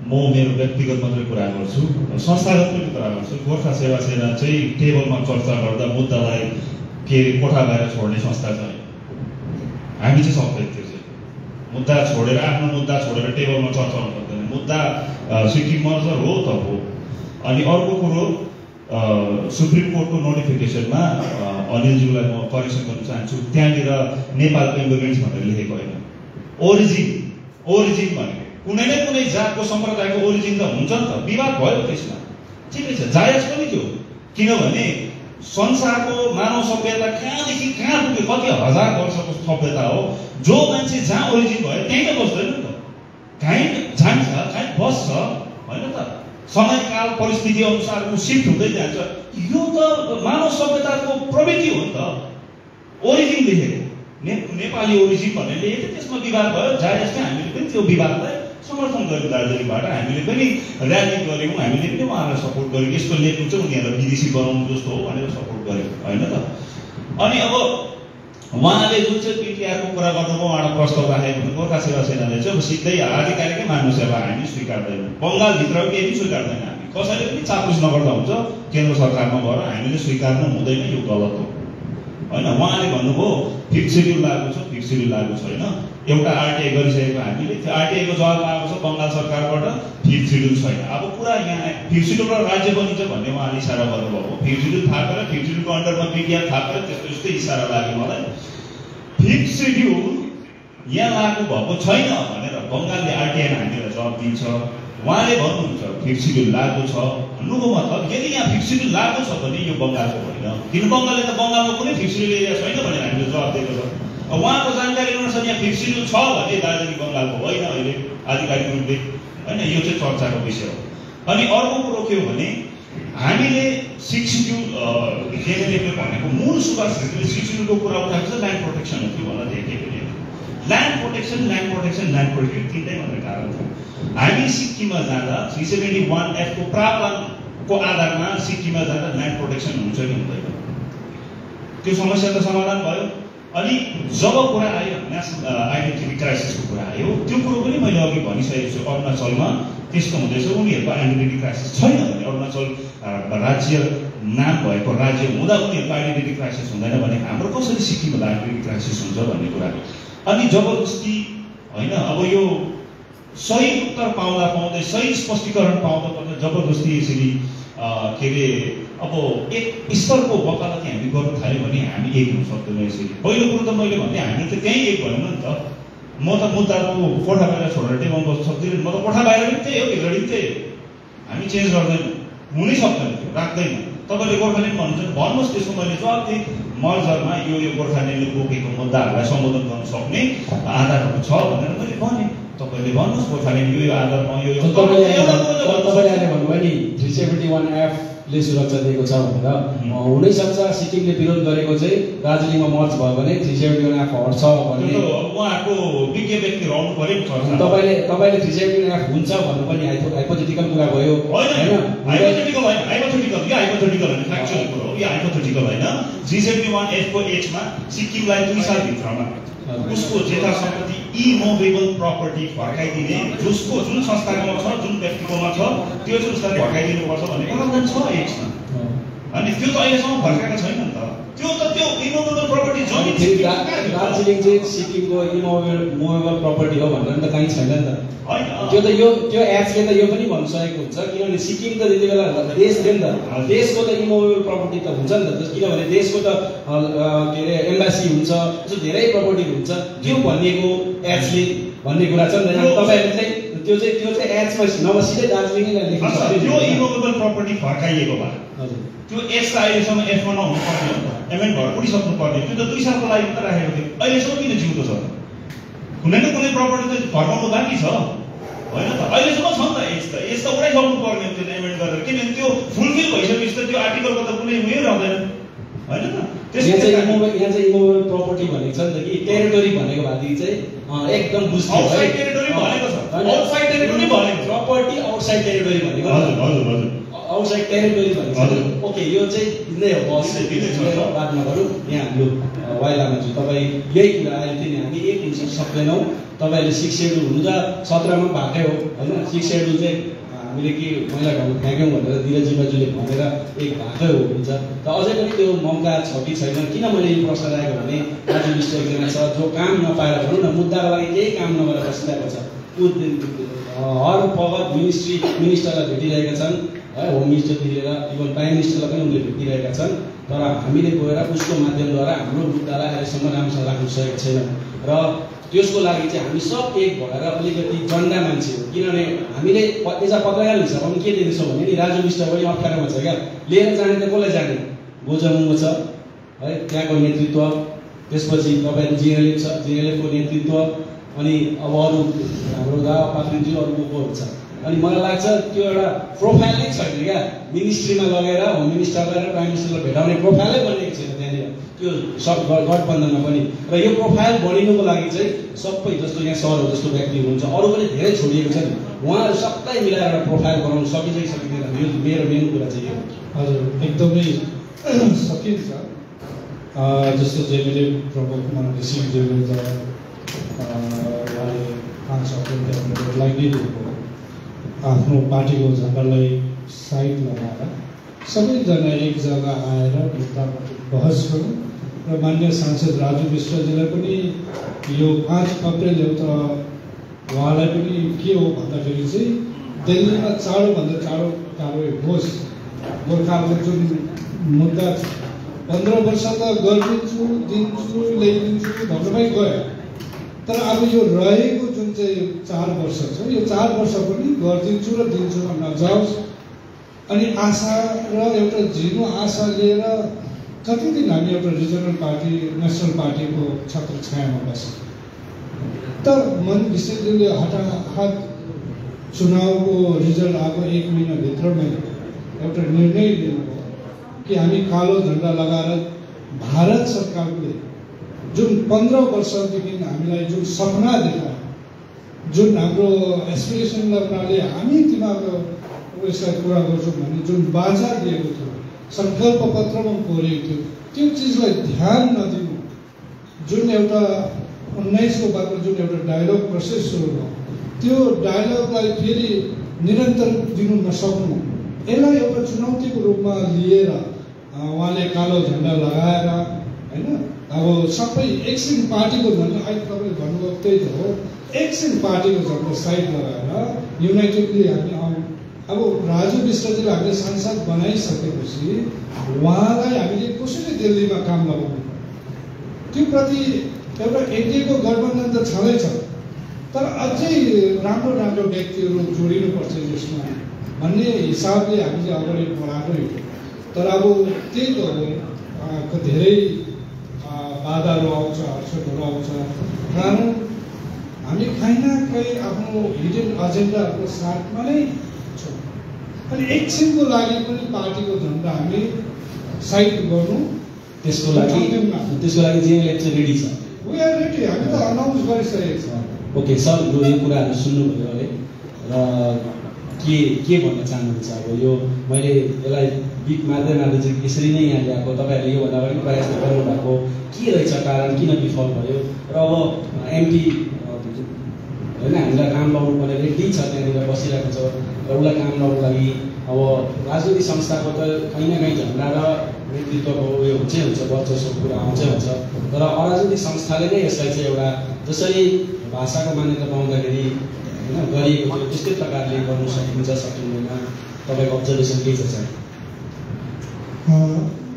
म मेरो व्यक्तिगत मात्रै कुरा गर्छु संस्थागत पनि कुरा गर्छु। गोर्खा सेवा सेना चाहिँ टेबलमा चर्चा गर्दा मुद्दालाई के अरे कोठा बाहिर छोड्ने संस्था चाहिँ हामी चाहिँ सक्दैन त्यो चाहिँ मुद्दा छोडेर आफ्नो मुद्दा छोडेर टेबलमा चर्चा गर्नु पर्दैन। मुद्दा सिक्किम मर्जर हो त हो। अनि अर्को कुरो सुप्रिम कोर्टको नोटिफिकेसनमा अनिलज्यूलाई म करेक्सन गर्न चाहन्छु त्यहाँनिर नेपालको इमिग्रेन्ट्स भनेर लेखेको होइन ओरिजिन भनेको कुनै न कुनै जातको सम्प्रदायको ओरिजिन त हुन्छ नि त, विवाद भयो त्यसमा, ठिकै छ, जायज पनि थियो। किनभने संसारको मानव सभ्यता कहाँदेखि कहाँ पुग्यो, कति हजार वर्षको सभ्यता हो, जो मान्छे जहाँ ओरिजिन भयो त्यहीँ त बस्दैन नि त, कहीँ जान्छ कहीँ बस्छ होइन त, समयकाल परिस्थिति अनुसार ऊ सिफ्ट हुँदै जान्छ। यो त मानव सभ्यताको प्रवृत्ति हो नि त, ओरिजिन लेखेको नेपाली ओरिजिन भनेर लेखेको, त्यसमा विवाद भयो, जायज चाहिँ हामीले पनि त्यो विवादलाई समर्थन गर्यौँ। दार्जिलिङबाट हामीले पनि र्याली गऱ्यौँ, हामीले पनि उहाँहरूलाई सपोर्ट गऱ्यौँ, यस्तो लेख्नु चाहिँ उनीहरूलाई विदेशी बनाउनु जस्तो हो भनेर सपोर्ट गऱ्यौँ होइन त। अनि अब उहाँले जुन चाहिँ पिटिआरको कुरा गर्नुभयो, उहाँलाई प्रस्ताव राखेको थियो, गोर्खा सेवा सेनाले चाहिँ अब सिधै आधिकारिकै मान्नुहोस्, अब हामी स्वीकार्दैनौँ, बङ्गालभित्र केही स्वीकार्दैन, हामी कसैले पनि चापुस नगर्दा हुन्छ, केन्द्र सरकारमा गएर हामीले स्वीकार्नु हुँदैन, यो गलत हो होइन। उहाँले भन्नुभयो 5th सेड्युल लागू छ, 5th सेड्युल लागू छैन, एउटा आरटिआई गरिसकेको हामीले, त्यो आरटिआईको जवाब आएको छ बङ्गाल सरकारबाट 5th सेड्युल छैन। अब कुरा यहाँ 5th सेड्युल र राज्य बनिन्छ भन्ने उहाँले इसारा गर्नुभएको, 5th सेड्युल थापेर 5th सेड्युलको अन्डरमा पिटिआर थापेर त्यस्तै इसारा लाग्यो मलाई। 5th सेड्युल यहाँ लागू भएको छैन भनेर बङ्गालले आरटिआईमा हामीलाई जवाब दिन्छ, उहाँले भन्नुहुन्छ 5th सेड्युल लागू छ भन्नुको मतलब यदि यहाँ 5th सेड्युल लागू छ भने यो बङ्गालको होइन, किन बङ्गालले त बङ्गालमा कुनै 5th सेड्युल एरिया छैन भनेर हामीले जवाब दिएको छ। उहाँको जानकारी अनुसार यहाँ 5th सेड्युल छ भने दार्जिलिङ बङ्गालको होइन अहिले आधिकारिक रूपले होइन, यो चाहिँ चर्चाको विषय हो। अनि अर्को कुरो के हो भने हामीले 6th सेड्युल जेएनएलएफले भनेको मूल सुभाष घिमिरेले 6th सेड्युलको कुरा उठाएको छ, ल्यान्ड प्रोटेक्सन हो त्यो भन्दा धेरै पनि ल्यान्ड प्रोटेक्सन तिनटै मात्रै कारण थियो। हामी सिक्किममा जाँदा 371F को प्रावधानको आधारमा सिक्किममा जाँदा ल्यान्ड प्रोटेक्सन हुन्छ कि हुँदैन, त्यो समस्या त समाधान भयो। अनि जब कुरा आयो नेसनल आइडेन्टिटी क्राइसिसको कुरा आयो, त्यो कुरो पनि मैले अघि भनिसकेको छु, अरुणाचलमा त्यस्तो हुँदैछ, उनीहरूको आइडेन्टिटी क्राइसिस छैन भने, अरुणाचल राज्य नाम भएको राज्य हुँदा उनीहरूको आइडेन्टिटी क्राइसिस हुँदैन भने हाम्रो कसरी सिक्किममा आइडेन्टिटी क्राइसिस हुन्छ भन्ने कुरा। अनि जबरजस्ती होइन, अब यो सही उत्तर पाउँदै सही स्पष्टीकरण पाउँदा जबरजस्ती यसरी के अरे अब एक स्तरको वकालत हामी गर्न थाल्यो भने हामी एक हुन सक्दैनौँ यसरी। पहिलो कुरो त मैले भने हामी त त्यहीँ एक भएन नि त, म त मुद्दाको कोठा बाहिर छोडेर टेबलमा बस्न सक्दिनँ, म त कोठा बाहिर पनि त्यही हो, भित्र पनि त्यही हो, हामी चेन्ज गर्दैनौँ, हुनै सक्दैन, त्यो राख्दैन। तपाईँले गोर्खाल्यान्ड भन्नुहुन्छ भन्नुहोस्, त्यसको मैले जवाब दिएँ, मर्जरमा यो गोर्खाल्यान्डले बोकेको मुद्दाहरूलाई सम्बोधन गर्न सक्ने आधारहरू छ भनेर मैले भनेँ, तपाईँले भन्नुहोस् गोर्खाल्यान्ड यो आधारमा यो तपाईँले भन्नुभयो नि 371F ले सुरक्षा दिएको छ भनेर, हुनैसक्छ सिक्किमले विरोध गरेको चाहिँ दार्जिलिङमा मर्च भयो भने 371F हट्छ भने उहाँको विज्ञ व्यक्ति रहनु पर्यो। तपाईँले 371F हुन्छ भन्नु पनि हाइपोथेटिकल कुरा भयो होइन, हाइपोथेटिकल होइन, हाइपोथेटिकल होइन, फ्याक्चुअल कुरो हो, यो हाइपोथेटिकल होइन। 371F को एजमा सिक्किमलाई 2 सालभित्रमा उसको जेठा सम्पत्ति इमोभेबल प्रपर्टी फर्काइदिने, जसको जुन संस्थाकोमा छ, जुन व्यक्तिकोमा छ, त्यो चाहिँ उसलाई फर्काइदिनुपर्छ भन्ने प्रावधान छ एजमा। अनि त्यो त अहिलेसम्म फर्काएको छैन नि त, त्यो इमोभेबल प्रपर्टी जमिन दार्जिलिङ चाहिँ सिक्किमको इमोभेबल प्रपर्टी हो भनेर त कहीँ छैन नि त। त्यो त त्यो एप्सले त यो पनि भन्न सकेको हुन्छ, किनभने सिक्किम त त्यति बेला देशले नि त, देशको त इमोभेबल प्रपर्टी त हुन्छ नि त, किनभने देशको त के अरे एम्बासी हुन्छ, धेरै प्रपर्टी हुन्छ, त्यो भनिएको एप्सले भन्ने कुरा छ नि त। तपाईँहरूले चाहिँ त्यो चाहिँ एप्समा नभए सिधै दार्जिलिङै लेख्नु सक्छ। त्यो इमोभेबल प्रपर्टी फर्काइएको भए त्यो एज त अहिलेसम्म एफमा नहुनु पर्ने हो, एमएन भएर उडिसक्नु पर्ने, त्यो त 2 सालको लागि मात्र राखेको थियो, अहिलेसम्म किन जिउँदो छ? कुनै न कुनै प्रपर्टी त फर्काउनु बाँकी छ होइन त, अहिलेसम्म छ नि त एज त उडाइसक्नु पर्ने त्यो एमेन्ड गरेर, किनभने त्यो फुलफिल भइसकेपछि त त्यो आर्टिकलको त कुनै उयो रहँदैन होइन त। यहाँ चाहिँ इमोभेबल प्रपर्टी भनेको छ नि त कि टेरिटोरी भनेको भएदेखि चाहिँ एकदम बुझ्थ्यो, आउटसाइड टेरिटोरी भनेको छ, आउटसाइड टेरिटोरी भनेको छ, प्रपर्टी आउटसाइड टेरिटोरी भनेको, हजुर आउटसाइड टेरिटोरी भनेको छ। ओके, यो चाहिँ भिन्दै हो, बात नगरौँ। यहाँ हाम्रो वाइलामा चाहिँ तपाईँ यही कुरा अहिले चाहिँ हामी एक हुन सक्दैनौँ, तपाईँहरूले 6th सेड्युल हुनु त 17मा भएकै हो होइन, 6th सेड्युल चाहिँ हामीले के मैला ठाउँ फ्याँक्यौँ भनेर धीरजी बाजुले भनेर एक भएकै हो हुन्छ। त अझै पनि त्यो मौका छ कि छैन, किन मैले यो प्रश्न राखेको भने राजु विष्ट एकजना छ जो काम नपाएर भनौँ न मुद्दाको लागि केही काम नगरेर बसिरहेको छ, हर पगत मिनिस्टरलाई भेटिरहेका छन् है, होम मिनिस्टरदेखि लिएर इभन प्राइम मिनिस्टरलाई पनि उनले भेटिरहेका छन्, तर हामीले गएर उसको माध्यमद्वारा हाम्रो मुद्दालाई अहिलेसम्म राम्रोसँग राख्न सकेको छैन। र त्यसको लागि चाहिँ हामी सब एक भएर अलिकति जन्डा मान्छे हो। किनभने हामीले एज अ पत्रकार हिसाबमा पनि के दिन्छौँ भने नि राजु विष्ट पनि अप्ठ्यारोमा छ क्या, लिएर जाने त कसलाई जाने, गोजमुङ्गो छ है त्यहाँको नेतृत्व, त्यसपछि तपाईँको जिएनएलएफ छ, जिएनएलएफको नेतृत्व, अनि अब अरू हाम्रो दावा पात्रीजी अरू कोहरू छ। अनि मलाई लाग्छ त्यो एउटा प्रोफाइल नै छैन क्या, मिनिस्ट्रीमा लगेर होम मिनिस्टरलाई र प्राइम मिनिस्टरलाई भेटाउने प्रोफाइलै बनिएको छैन त्यहाँनिर त्यो सब गठबन्धनमा पनि। र यो प्रोफाइल बनिनुको लागि चाहिँ सबै जस्तो यहाँ सरहरू जस्तो व्यक्ति हुनुहुन्छ, अरू पनि धेरै छोडिएको छन्, उहाँहरू सबै मिलाएर एउटा प्रोफाइल बनाउनु सकिँदै सकिँदैन, मेरो मेन कुरा चाहिँ यो। हजुर एकदमै सकिन्छ। जस्तो जेएमएलए प्रमुख माननीय सिंहज्यूले त उहाँले 5 अप्रिललाई नै आफ्नो पार्टीको झन्डालाई साइड लगाएर सबैजना एक जग्गा आएर मुद्दामाथि बहस गरौँ र माननीय सांसद राजु विष्टजीलाई पनि यो 5 अप्रिल एउटा उहाँलाई पनि के हो भन्दाखेरि चाहिँ दिल्लीमा चाँडोभन्दा चाँडो कारवाही होस्। गोर्खाको जुन मुद्दा 15 वर्ष त गरिदिन्छु दिन्छु ल्याइदिन्छु भन्नुमै गयो, तर अब यो रहेको जुन चाहिँ 4 वर्ष छ यो 4 वर्ष पनि गरिदिन्छु र दिन्छु नजाओस्। अनि आशा र एउटा झिनो आशा लिएर कति दिन हामी एउटा रिजनल पार्टी नेसनल पार्टीको छत्र छायामा बस्यौँ। तर मन घिसिङज्यूले हठात चुनावको रिजल्ट आएको 1 महिनाभित्रमै एउटा निर्णय लिनुभयो कि हामी कालो झन्डा लगाएर भारत सरकारले जुन 15 वर्षदेखि हामीलाई जुन सपना देखायो, जुन हाम्रो एस्पिरेसनलाई उनीहरूले हामी तिमीहरूको उसलाई पुरा गर्छौँ भन्ने जुन बाजा दिएको थियो, सङ्कल्प पत्रमा कोरेको थियो, त्यो चिजलाई ध्यान नदिनु, जुन एउटा 19 को बादमा जुन एउटा डायलग प्रोसेस सुरु भयो त्यो डायलगलाई फेरि निरन्तर दिनु नसक्नु, यसलाई एउटा चुनौतीको रूपमा लिएर उहाँले कालो झन्डा लगाएर होइन अब सबै एकछिन पार्टीको झन्डा अहिले तपाईँले भन्नुभयो त्यही त हो, एकछिन पार्टीको झन्डा साइड लगाएर युनाइटेडली हामी अब राजु विष्टजीलाई हामीले सांसद बनाइसकेपछि उहाँलाई हामीले कसरी दिल्लीमा काम लगाउनु त्यो प्रति एउटा एनडिएको गठबन्धन त छँदैछ, तर अझै राम्रो राम्रो व्यक्तिहरू जोडिनुपर्छ यसमा भन्ने हिसाबले हामीले अगाडि बढाएकै हो। तर अब त्यही त हो, धेरै बाधाहरू आउँछ, हर्षहरू आउँछ, कारण हामी कहीँ न कहीँ आफ्नो हिडन एजेन्डाहरूको साथमा नै छौँ। अनि एकछिनको लागि पनि पार्टीको झन्डा हामी साइड गर्नु, त्यसको लागि जिएनएलएफ चाहिँ रेडी छ। वी आर रेडी, हामी त अनाउन्स गरिसकेको छ। ओके सर, यो कुराहरू सुन्नुभयो है र के भन्न चाहनुहुन्छ? अब यो मैले यसलाई बिट मार्दै चाहिँ यसरी नै यहाँ ल्याएको, तपाईँहरूले योभन्दा पनि प्रयास गर्नुभएको के रहेछ कारण, किन विफल भयो? र अब एमपी होइन हामीलाई काम लाउनु पर्ने रेडी छ, त्यहाँनिर बसिरहेको छ र उसलाई काम लाउनुको लागि अब राजनीतिक संस्थाको त कहीँ न कहीँ झन्डा र नेतृत्वको उयो हुन्छै हुन्छ, वर्चस्वको कुरा आउँछै हुन्छ, तर अराजनीतिक संस्थाले नै यसलाई चाहिँ एउटा जसरी भाषाको मान्यता पाउँदाखेरि होइन गरिएको थियो त्यस्तै प्रकारले गर्नु सकिन्छ सकिँदैन, तपाईँको अब्जर्भेसन के छ?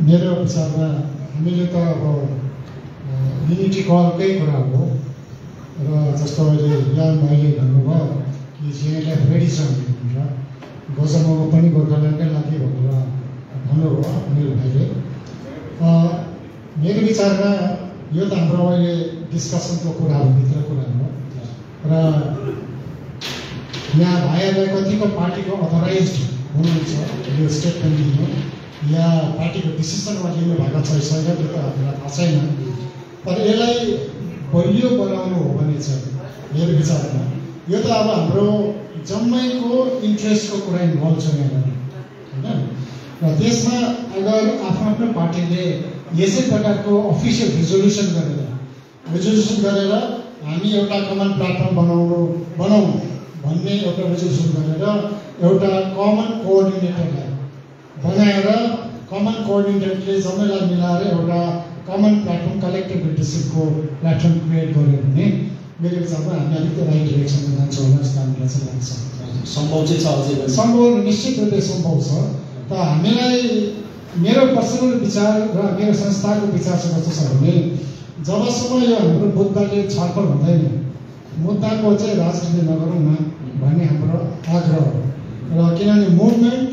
मेरो विचारमा हामीले त अब युनिटी कलकै कुरा हो र जस्तो अहिले यान भाइले भन्नुभयो कि जिएनएलएफ रेडी छ भनेर, गजमको पनि गोर्खाल्यान्डकै लागि भनेर भन्नुभयो अनिल भाइले। मेरो विचारमा यो त हाम्रो अहिले डिस्कसनको कुरा हो, भित्र कुरा हो र यहाँ भाइहरूलाई कतिको पार्टीको अथोराइज हुनुहुन्छ यो स्टेटमेन्ट दिनु या पार्टीको डिसिसनमा लिनु भएको छ छैन त्यो त हामीलाई थाहा छैन, तर यसलाई बलियो बनाउनु हो भने चाहिँ मेरो विचारमा यो त अब हाम्रो जम्मैको इन्ट्रेस्टको कुरा इन्भल्भ छ यहाँनिर होइन। र त्यसमा अगर आफ्नो आफ्नो पार्टीले यसै प्रकारको अफिसियल रिजोल्युसन गरेर हामी एउटा कमन प्लेटफर्म बनाउँ भन्ने एउटा रिजोल्युसन गरेर एउटा कमन कोअर्डिनेटरलाई बनाएर कमन कोअर्डिनेटरले सबैलाई मिलाएर एउटा कमन प्लेटफर्म कलेक्टिभ लिडरसिपको प्लेटफर्म क्रिएट गर्यो भने मेरो विचारमा हामी अलिकति राइट डिरेक्सनमा जान्छौँ होला जस्तो हामीलाई चाहिँ लाग्छ। सम्भव चाहिँ छ, अझै सम्भव निश्चित रूपले सम्भव छ। त हामीलाई मेरो पर्सनल विचार र मेरो संस्थाको विचार चाहिँ कस्तो छ भने जबसम्म यो हाम्रो मुद्दाले छलफल हुँदैन, मुद्दाको चाहिँ राजनीति नगरौँ न भन्ने हाम्रो आग्रह हो। र किनभने मुभमेन्ट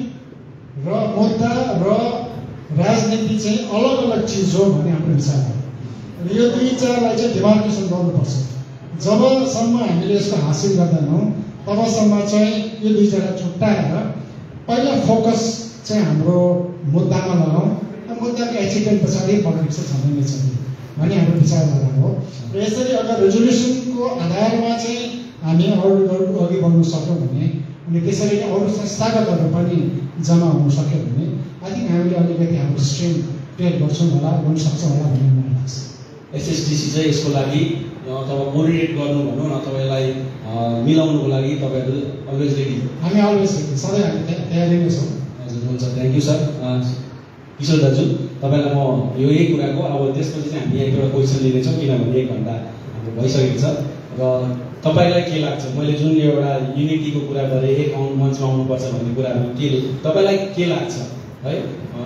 र मुद्दा र राजनीति चाहिँ अलग अलग चिज हो भन्ने हाम्रो विचार हो। र यो दुईटालाई चाहिँ डिमार्केसन गर्नुपर्छ। जबसम्म हामीले यसको हासिल गर्दैनौँ तबसम्म चाहिँ यो दुईटालाई छुट्याएर पहिला फोकस चाहिँ हाम्रो मुद्दामा लगाउँ। मुद्दाको एक्सिडेन्ट पछाडि पोलिटिक्स छँदै नै छ भन्ने हाम्रो विचारधारा हो। र यसरी अगर रेजोल्युसनको आधारमा चाहिँ हामी अरू अघि बढ्न सक्यौँ भने अनि त्यसरी नै अरू संस्थागतहरू पनि जम्मा हुन सक्यो भने आई थिङ्क हामीले अलिकति हाम्रो स्ट्रेन्थ क्रिएट गर्छौँ होला, गर्न सक्छौँ होला भन्ने मलाई लाग्छ। एसएसडिसी चाहिँ यसको लागि अथवा मोडिरेट गर्नु भनौँ न अथवा यसलाई मिलाउनुको लागि तपाईँहरू अलवेज रेडी? हामी अलवेज रेडी, सधैँ हामी तयारी नै छौँ। हजुर, हुन्छ, थ्याङ्क यू सर। किशोर दाजु, तपाईँलाई म यही कुराको अब त्यसपछि चाहिँ हामी एक एउटा क्वेसन लिनेछौँ किनभने 1 घन्टा हाम्रो भइसकेको छ। र तपाईँलाई के लाग्छ, मैले जुन एउटा युनिटीको कुरा गरेँ, एक मञ्चमा आउनुपर्छ भन्ने कुराहरू तपाईँलाई के लाग्छ है?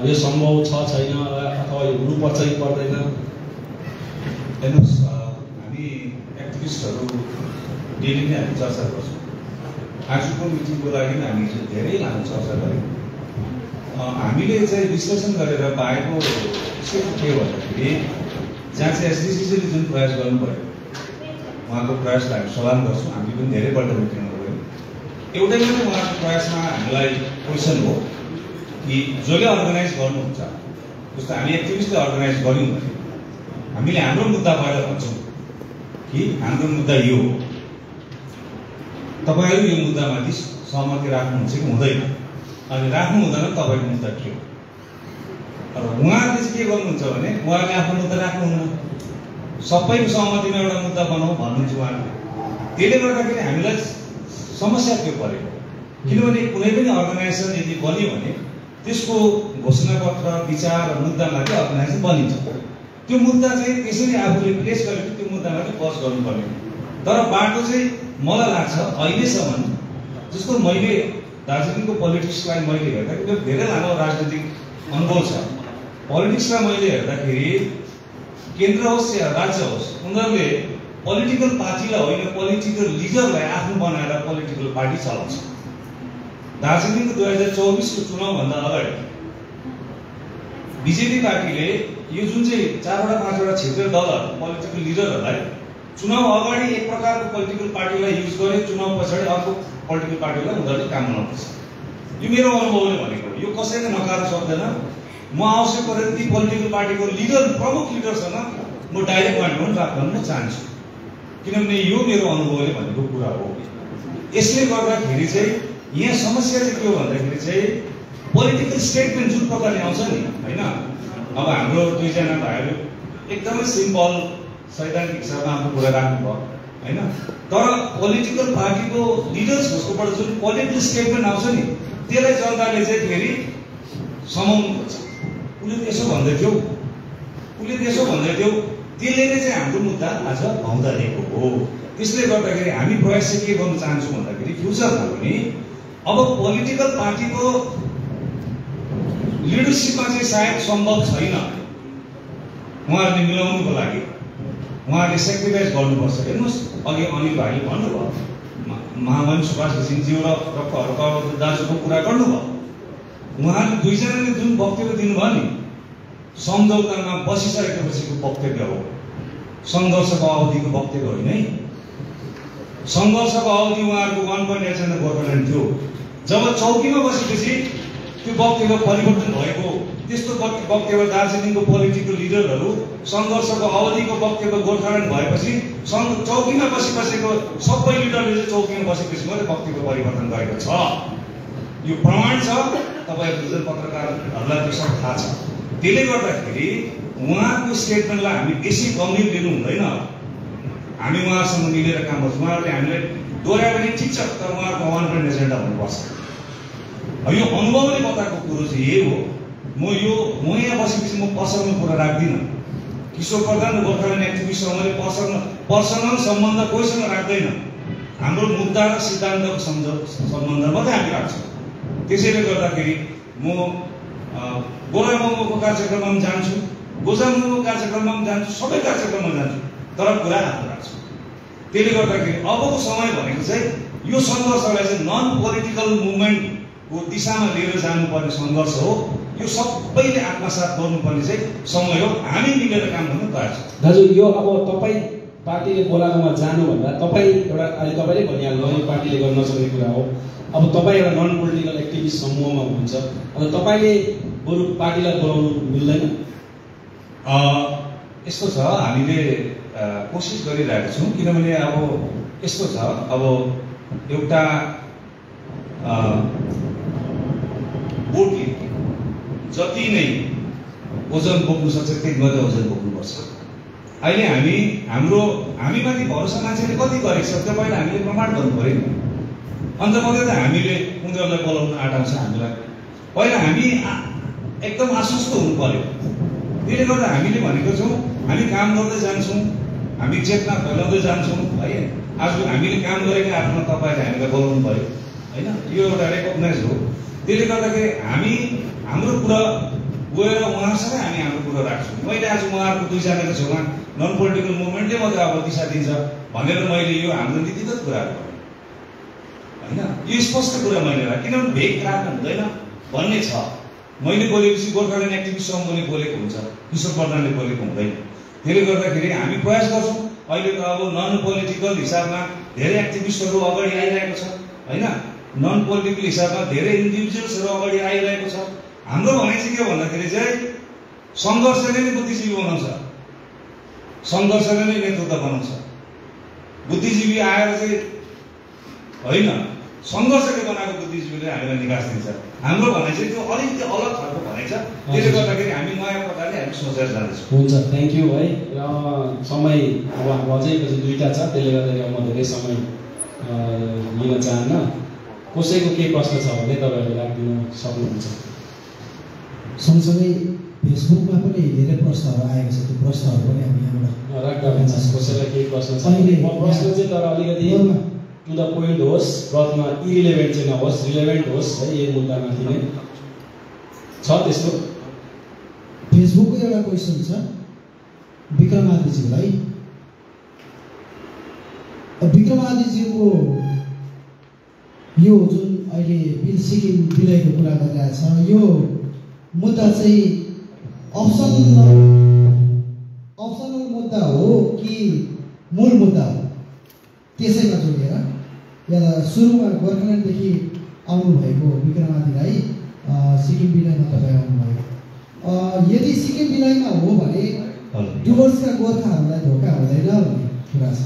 यो सम्भव छ छैन अथवा यो हुनुपर्छ कि पर्दैन? हेर्नुहोस्, हामी एक्टिभिस्टहरू डेली नै हामी चर्चा गर्छौँ। आजको मिटिङको लागि हामी धेरै लामो चर्चा गऱ्यौँ। हामीले चाहिँ विश्लेषण गरेर पाएको विषय के भन्दाखेरि जहाँ चाहिँ एसडिसिसीले जुन प्रयास गर्नुभयो उहाँको प्रयासलाई हामी सलाम गर्छौँ। हामी पनि धेरैपल्ट मिटिङमा गयौँ। एउटै मात्रै उहाँको प्रयासमा हामीलाई क्वेसन हो कि जसले अर्गनाइज गर्नुहुन्छ, जस्तो हामी एक्टिभिस्टले अर्गनाइज गऱ्यौँ भने हामीले हाम्रो मुद्दा पहिला भन्छौँ कि हाम्रो मुद्दा यो हो, तपाईँहरू यो मुद्दामाथि सहमति राख्नुहुन्छ कि हुँदैन, अनि राख्नु हुँदैन तपाईँको मुद्दा के हो। र उहाँहरूले चाहिँ के गर्नुहुन्छ भने उहाँहरूले आफ्नो मुद्दा राख्नुहुन्न, सबैको सहमतिमा एउटा मुद्दा बनाऊ भन्नुहुन्छ उहाँहरूले। त्यसले गर्दाखेरि हामीलाई समस्या त्यो परेको, किनभने कुनै पनि अर्गनाइजेसन यदि बन्यो भने त्यसको घोषणापत्र विचार र मुद्दामाथि अर्गनाइजेसन बनिन्छ। त्यो मुद्दा चाहिँ त्यसरी आफूले प्लेस गरेको त्यो मुद्दामाथि बस गर्नुपर्ने। तर बाटो चाहिँ मलाई लाग्छ अहिलेसम्म, जस्तो मैले दार्जिलिङको पोलिटिक्सलाई मैले हेर्दाखेरि धेरै लामो राजनीतिक अनुभव छ। पोलिटिक्सलाई मैले हेर्दाखेरि केन्द्र होस् या राज्य होस्, उनीहरूले पोलिटिकल पार्टीलाई होइन पोलिटिकल लिडरलाई आफ्नो बनाएर पोलिटिकल पार्टी चलाउँछ। दार्जिलिङको 2024को चुनावभन्दा अगाडि बिजेपी पार्टीले यो जुन चाहिँ 4वटा 5वटा क्षेत्रीय दलहरू पोलिटिकल लिडरहरूलाई चुनाव अगाडि एक प्रकारको पोलिटिकल पार्टीलाई युज गरे, चुनाव पछाडि अर्को पोलिटिकल पार्टीलाई उनीहरूले काम बनाउनुपर्छ। यो मेरो अनुभवले भनेको, यो कसैले नकार्न सक्दैन। म आवश्यक परेर ती पोलिटिकल पार्टीको लिडर प्रमुख लिडरसँग म डाइरेक्ट कन्ट्याक्ट राख्न म चाहन्छु, किनभने यो मेरो अनुभवले भनेको कुरा हो। यसले गर्दाखेरि चाहिँ यहाँ समस्या चाहिँ के हो भन्दाखेरि चाहिँ पोलिटिकल स्टेटमेन्ट जुन प्रकारले आउँछ नि होइन, अब हाम्रो दुईजना भाइहरू एकदमै सिम्पल सैद्धान्तिक हिसाबमा आफ्नो कुरा राख्नुभयो होइन, तर पोलिटिकल पार्टीको लिडर्सहरूबाट जुन पोलिटिकल स्टेटमेन्ट आउँछ नि त्यसलाई जनताले चाहिँ फेरि समाउनु खोज्छ। उसले त्यसो भन्दै थियो, त्यसले नै चाहिँ हाम्रो मुद्दा आज भाउँदादेखिको हो। त्यसले गर्दाखेरि हामी प्रयास चाहिँ के गर्न चाहन्छौँ भन्दाखेरि फ्युचरमा पनि अब पोलिटिकल पार्टीको लिडरसिपमा चाहिँ सायद सम्भव छैन, उहाँहरूले मिलाउनुको लागि उहाँहरूले सेक्रिफाइस गर्नुपर्छ। हेर्नुहोस्, अघि अनिल भाइले भन्नुभयो, महामहिम सुभाष घिसिङज्यू र दाजुको कुरा गर्नुभयो। उहाँहरूले दुईजनाले जुन वक्तव्य दिनुभयो नि सम्झौतामा बसिसकेपछिको वक्तव्य हो, सङ्घर्षको अवधिको वक्तव्य होइन है। सङ्घर्षको अवधि उहाँहरूको 1.8 गोर्खाल्यान्ड थियो। जब चौकीमा बसेपछि त्यो वक्तव्य परिवर्तन भएको, त्यस्तो वक्तव्य दार्जिलिङको पोलिटिकल लिडरहरू सङ्घर्षको अवधिको वक्तव्य गोर्खाल्यान्ड भएपछि चौकीमा बसेको सबै लिडरले चाहिँ चौकीमा बसेपछि मात्रै वक्तव्य परिवर्तन गरेको छ। यो प्रमाण छ, तपाईँहरू पत्रकारहरूलाई त्यो सब थाहा छ। त्यसले गर्दाखेरि उहाँको स्टेटमेन्टलाई हामी बेसी गम्भीर लिनु हुँदैन। हामी उहाँसँग मिलेर काम गर्छौँ। उहाँहरूले हामीलाई दोहोऱ्यायो भने ठिक छ, तर उहाँहरूको 1 एजेन्डा हुनुपर्छ। यो अनुभवले बताएको कुरो चाहिँ यही हो। म यहाँ बसेपछि म पर्सनल कुरा राख्दिनँ। किशोर प्रधान गोर्खाल्यान्ड एक्टिभिस्टसँग मैले पर्सनल सम्बन्ध कोहीसँग राख्दैन। हाम्रो मुद्दा र सिद्धान्तको सम्बन्ध मात्रै हामी राख्छौँ। त्यसैले गर्दाखेरि म गोरामोको कार्यक्रममा पनि जान्छु, गोजामुको कार्यक्रममा पनि जान्छु, सबै कार्यक्रममा जान्छु, तर कुरा आफ्नो राख्छु। त्यसले गर्दाखेरि अबको समय भनेको चाहिँ यो सङ्घर्षलाई चाहिँ नन पोलिटिकल मुभमेन्टको दिशामा लिएर जानुपर्ने सङ्घर्ष हो। यो सबैले आत्मसात गर्नुपर्ने चाहिँ समय हो। हामी मिलेर काम गर्न तयार छौँ। दाजु, यो अब तपाईँ पार्टीले बोलाएकोमा जानुभन्दा तपाईँ एउटा अहिले तपाईँले भनिहाल्नु यो पार्टीले गर्न नसक्ने कुरा हो। अब तपाईँ एउटा नन पोलिटिकल एक्टिभिस्ट समूहमा हुनुहुन्छ, अन्त तपाईँले बरु पार्टीलाई बोलाउनु मिल्दैन? यस्तो छ, हामीले कोसिस गरिरहेका छौँ। किनभने अब यस्तो छ, अब एउटा बोटले जति नै ओजन बोक्नु सक्छ त्यति मात्रै ओजन बोक्नुपर्छ। अहिले हामीमाथि भरोसा मान्छेले कति गरेको छ त्यो पहिला हामीले प्रमाण गर्नु पऱ्यो नि। अन्त मात्रै त हामीले उनीहरूलाई बोलाउन आँटाउँछ हामीलाई। पहिला हामी एकदम आश्वस्त हुनु पर्यो। त्यसले गर्दा हामीले भनेको छौँ हामी काम गर्दै जान्छौँ, हामी चेतना फैलाउँदै जान्छौँ है। आज हामीले काम गरेको आधारमा तपाईँले हामीलाई बोलाउनु पऱ्यो होइन, यो एउटा रेकगनाइज हो। त्यसले गर्दाखेरि हामी हाम्रो कुरा गएर उहाँसँगै हामी हाम्रो कुरा राख्छौँ। मैले आज उहाँहरूको दुईजनाको छेउमा नन पोलिटिकल मुभमेन्टले मात्रै अब दिशा दिन्छ भनेर मैले यो हाम्रो नीतिगत कुराहरू होइन, यो स्पष्ट कुरा मैले राखेँ। किनभने भेग राख्नु हुँदैन भन्ने छ। मैले बोलेपछि गोर्खाल्यान्ड एक्टिभिस्ट सङ्घले बोलेको हुन्छ, किशोर प्रधानले बोलेको हुँदैन। त्यसले गर्दाखेरि हामी प्रयास गर्छौँ। अहिले त अब नन पोलिटिकल हिसाबमा धेरै एक्टिभिस्टहरू अगाडि आइरहेको छ होइन, नन पोलिटिकल हिसाबमा धेरै इन्डिभिजुअल्सहरू अगाडि आइरहेको छ। हाम्रो भनाइ चाहिँ के भन्दाखेरि चाहिँ सङ्घर्षले नै बुद्धिजीवी बनाउँछ, सङ्घर्षले नै नेतृत्व बनाउँछ। बुद्धिजीवी आएर चाहिँ होइन, सङ्घर्षले बनाएको बुद्धिजीवीले हामीलाई निकास दिन्छ। हाम्रो भनाइ चाहिँ त्यो अलिकति अलग खालको भनाइ छ। त्यसले गर्दाखेरि हामी नयाँ प्रकारले हामी सोचेर जाँदैछौँ। हुन्छ, थ्याङ्क यू है। र समय अब अझै पछि 2टा छ, त्यसले गर्दाखेरि म धेरै समय लिन चाहन्न। कसैको केही प्रश्न छ भने तपाईँहरूले राखिदिनु सक्नुहुन्छ। सँगसँगै फेसबुकमा पनि धेरै प्रश्नहरू आएको छ, त्यो प्रश्नहरू पनि हामी यहाँबाट राख्दा हुन्छ। कसैलाई केही प्रश्न छ अहिले प्रश्न चाहिँ तर अलिकति टु द पोइन्ट होस्, प्रश्न इरिलेभेन्ट चाहिँ नहोस्, रिलेभेन्ट होस् है। यही मुद्दामाथि नै छ त्यस्तो। फेसबुकको एउटा क्वेसन छ विक्रमादिज्यूलाई। विक्रमादिज्यूको यो जुन अहिले बिल सिक्किम विलयको कुरा गरिरहेछ, यो मुद्दा चाहिँ अप्सनल मुद्दा हो कि मूल मुद्दा हो? त्यसैमा जोडिएर या सुरुमा गोर्खाल्यान्डदेखि आउनुभएको विक्रमादिलाई सिक्किम विलयमा तपाईँ आउनुभयो। यदि सिक्किम विलयमा हो भने डुवर्सका गोर्खाहरूलाई धोका हुँदैन भन्ने कुरा छ।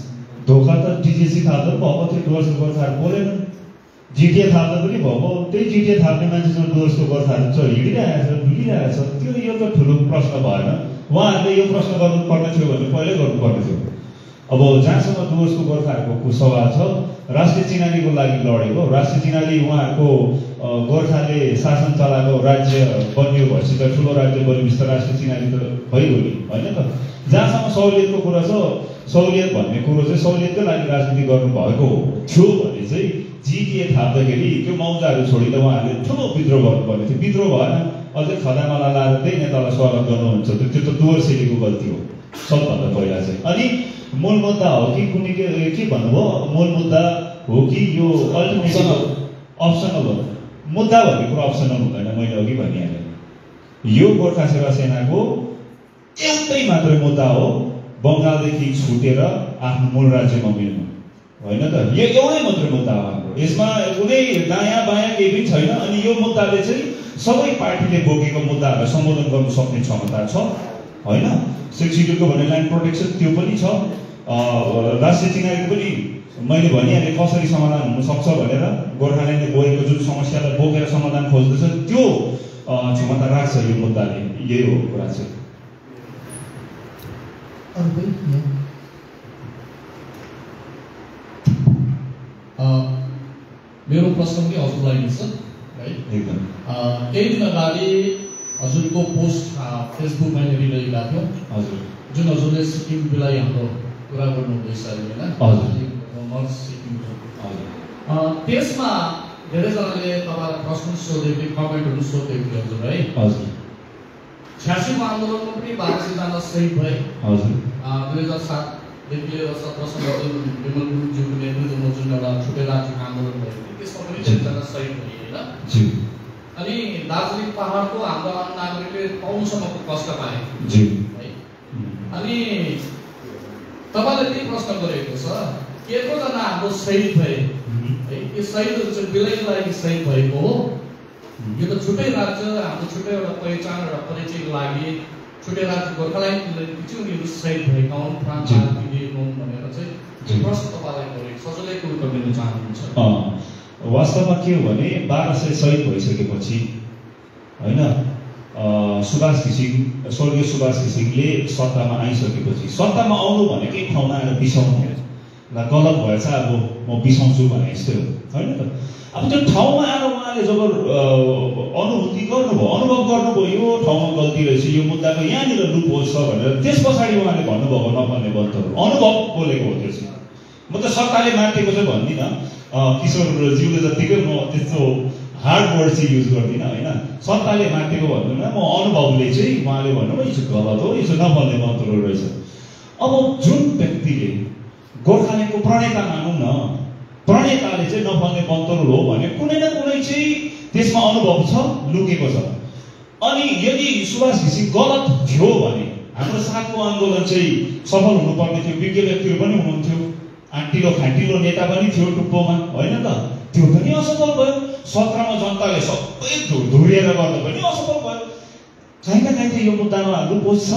धोका त डिजिएसी थाल्दा भएको थियो, डुवर्सको गोर्खाहरू बोलेन। जिटिए थाल्दा पनि भएको, त्यही जिटिए थाल्ने मान्छेसँग डुवर्सको गोर्खाहरू चाहिँ हिँडिरहेको छ, डुलिरहेको छ। त्यो यो त ठुलो प्रश्न भएन। उहाँहरूले यो प्रश्न गर्नुपर्ने थियो भने पहिल्यै गर्नुपर्ने थियो। अब जहाँसम्म डुवर्सको गोर्खाहरूको सवाल छ, राष्ट्रिय चिनारीको लागि लडेको, राष्ट्रिय चिनारी उहाँहरूको गोर्खाले शासन चलाएको राज्य बन्यो भएपछि त ठुलो राज्य बन्योपछि त राष्ट्रिय चिनारी त भइगयो नि होइन त। जहाँसम्म सहुलियतको कुरा छ, सहुलियत भन्ने कुरो चाहिँ सहुलियतकै लागि राजनीति गर्नुभएको थियो भने चाहिँ जिटिए थाप्दाखेरि त्यो मौजाहरू छोडेर उहाँहरूले ठुलो विद्रोह गर्नुपर्ने थियो। विद्रोह भएन, अझै खदामाला लाएर त्यही नेतालाई स्वागत गर्नुहुन्छ। त्यो त डुवर्सेलीको गल्ती हो सबभन्दा पहिला चाहिँ। अनि मूल मुद्दा हो कि कुनै के भन्नुभयो, मूल मुद्दा हो कि यो अल्टरनेटिभ अप्सनल हो? मुद्दा भन्ने कुरो अप्सनल हुँदैन। मैले अघि भनिहालेँ, यो गोर्खा सेवा सेनाको एउटै मात्रै मुद्दा हो, बङ्गालदेखि छुटेर आफ्नो मूल राज्यमा मिल्नु होइन त। यो एउटै मात्रै मुद्दा हो हाम्रो। यसमा कुनै दायाँ बायाँ केही पनि छैन। अनि यो मुद्दाले चाहिँ सबै पार्टीले बोकेको मुद्दाहरूलाई सम्बोधन गर्नु सक्ने क्षमता छ होइन। सेक्युरिटीको भने ल्यान्ड प्रोटेक्सन त्यो पनि छ, राष्ट्रिय चिनारीको पनि मैले भनिहालेँ कसरी समाधान हुनसक्छ भनेर। गोर्खाल्यान्डले बोकेको जुन समस्यालाई बोकेर समाधान खोज्दैछ त्यो क्षमता राख्छ यो मुद्दाले। यही हो कुरा चाहिँ। मेरो प्रश्न पनि हजुरलाई नै छ है। एकदम केही दिन अगाडि हजुरको पोस्ट फेसबुकमा हेरिरहेका थियौँ हजुर, जुन हजुरले सिक्किम विलय हाम्रो कुरा गर्नुहुँदैछ होइन, सिक्किमको। त्यसमा धेरैजनाले तपाईँलाई प्रश्न सोधेको थियो, कमेन्टहरू सोधेको थियो हजुर है। हजुर, 86 को आन्दोलनमा पनि 1200 जना शहीद भए। हजुर 2007 देखि लिएर 17 सम्म विमल गुरुङज्यूको नेतृत्वमा जुन एउटा छुट्टै राज्यको आन्दोलन भएको थियो त्यसमा पनि 1 जना शहीद भए हैन। जी। अनि दार्जिलिङ पहाडको हाम्रो आम नागरिकले पाउनुसम्मको कष्ट पाए। जी। है। अनि तपाईले के प्रश्न गरेको छ केको जना हाम्रो शहीद भए है यो शहीदहरु चाहिँ बेलैको लागि शहीद भएको हो। यो त छुट्टै राज्य हाम्रो छुट्टै एउटा पहिचान र परिचयको लागि छुट्टै राज्य गोर्खाल्यान्डको लागि चाहिँ उनीहरू शहीद भएका हुन् प्राणत्याग दिएका हुन् भनेर चाहिँ प्रश्न तपाईलाई गरेको सजिलैको उत्तर दिन चाहनुहुन्छ। वास्तवमा के हो भने 1200 शहीद भइसकेपछि हैन सुभाष घिसिङ स्वर्गीय सुभाष घिसिङले सत्तामा आइसकेपछि सत्तामा आउनु भनेकै ठाउँमा आएर बिसाउनु ल गलत भएछ अब म बिसाउँछु भने जस्तै हो हैन त। अब त्यो ठाउँमा आएर उहाँले जब अनुभूति गर्नुभयो अनुभव गर्नुभयो यो ठाउँमा गल्ती रहेछ यो मुद्दाको यहाँनिर लुपहोल छ भनेर त्यस पछाडि उहाँले भन्नुभएको नपर्ने बन्तहरू अनुभव बोलेको हो त्यो चाहिँ। म त सत्ताले माटेको चाहिँ भन्दिनँ किशोरज्यूले जतिकै म त्यस्तो हार्ड वर्ड चाहिँ युज गर्दिनँ होइन सत्ताले माटेको भन्दिनँ म अनुभवले चाहिँ उहाँले भन्नुभयो यो चाहिँ गलत हो यो चाहिँ नपर्ने बन्तहरू रहेछ। अब जुन व्यक्तिले गोर्खाल्यान्डको प्रणेता मानौँ न प्रणेताले चाहिँ नफल्ने बन्तरु हो भने कुनै न कुनै चाहिँ त्यसमा अनुभव छ लुकेको छ। अनि यदि सुभाष घिसिङ गलत थियो भने हाम्रो 7 को आन्दोलन चाहिँ सफल हुनुपर्ने थियो विज्ञ व्यक्तिहरू पनि हुनुहुन्थ्यो आन्टिलो खान्टिलो नेता पनि थियो टुप्पोमा होइन त त्यो पनि असफल भयो 17 मा जनताले सबै धुरिएर गर्दा पनि असफल भयो। कहीँ न कहीँ यो मुद्दामा लुपोज छ।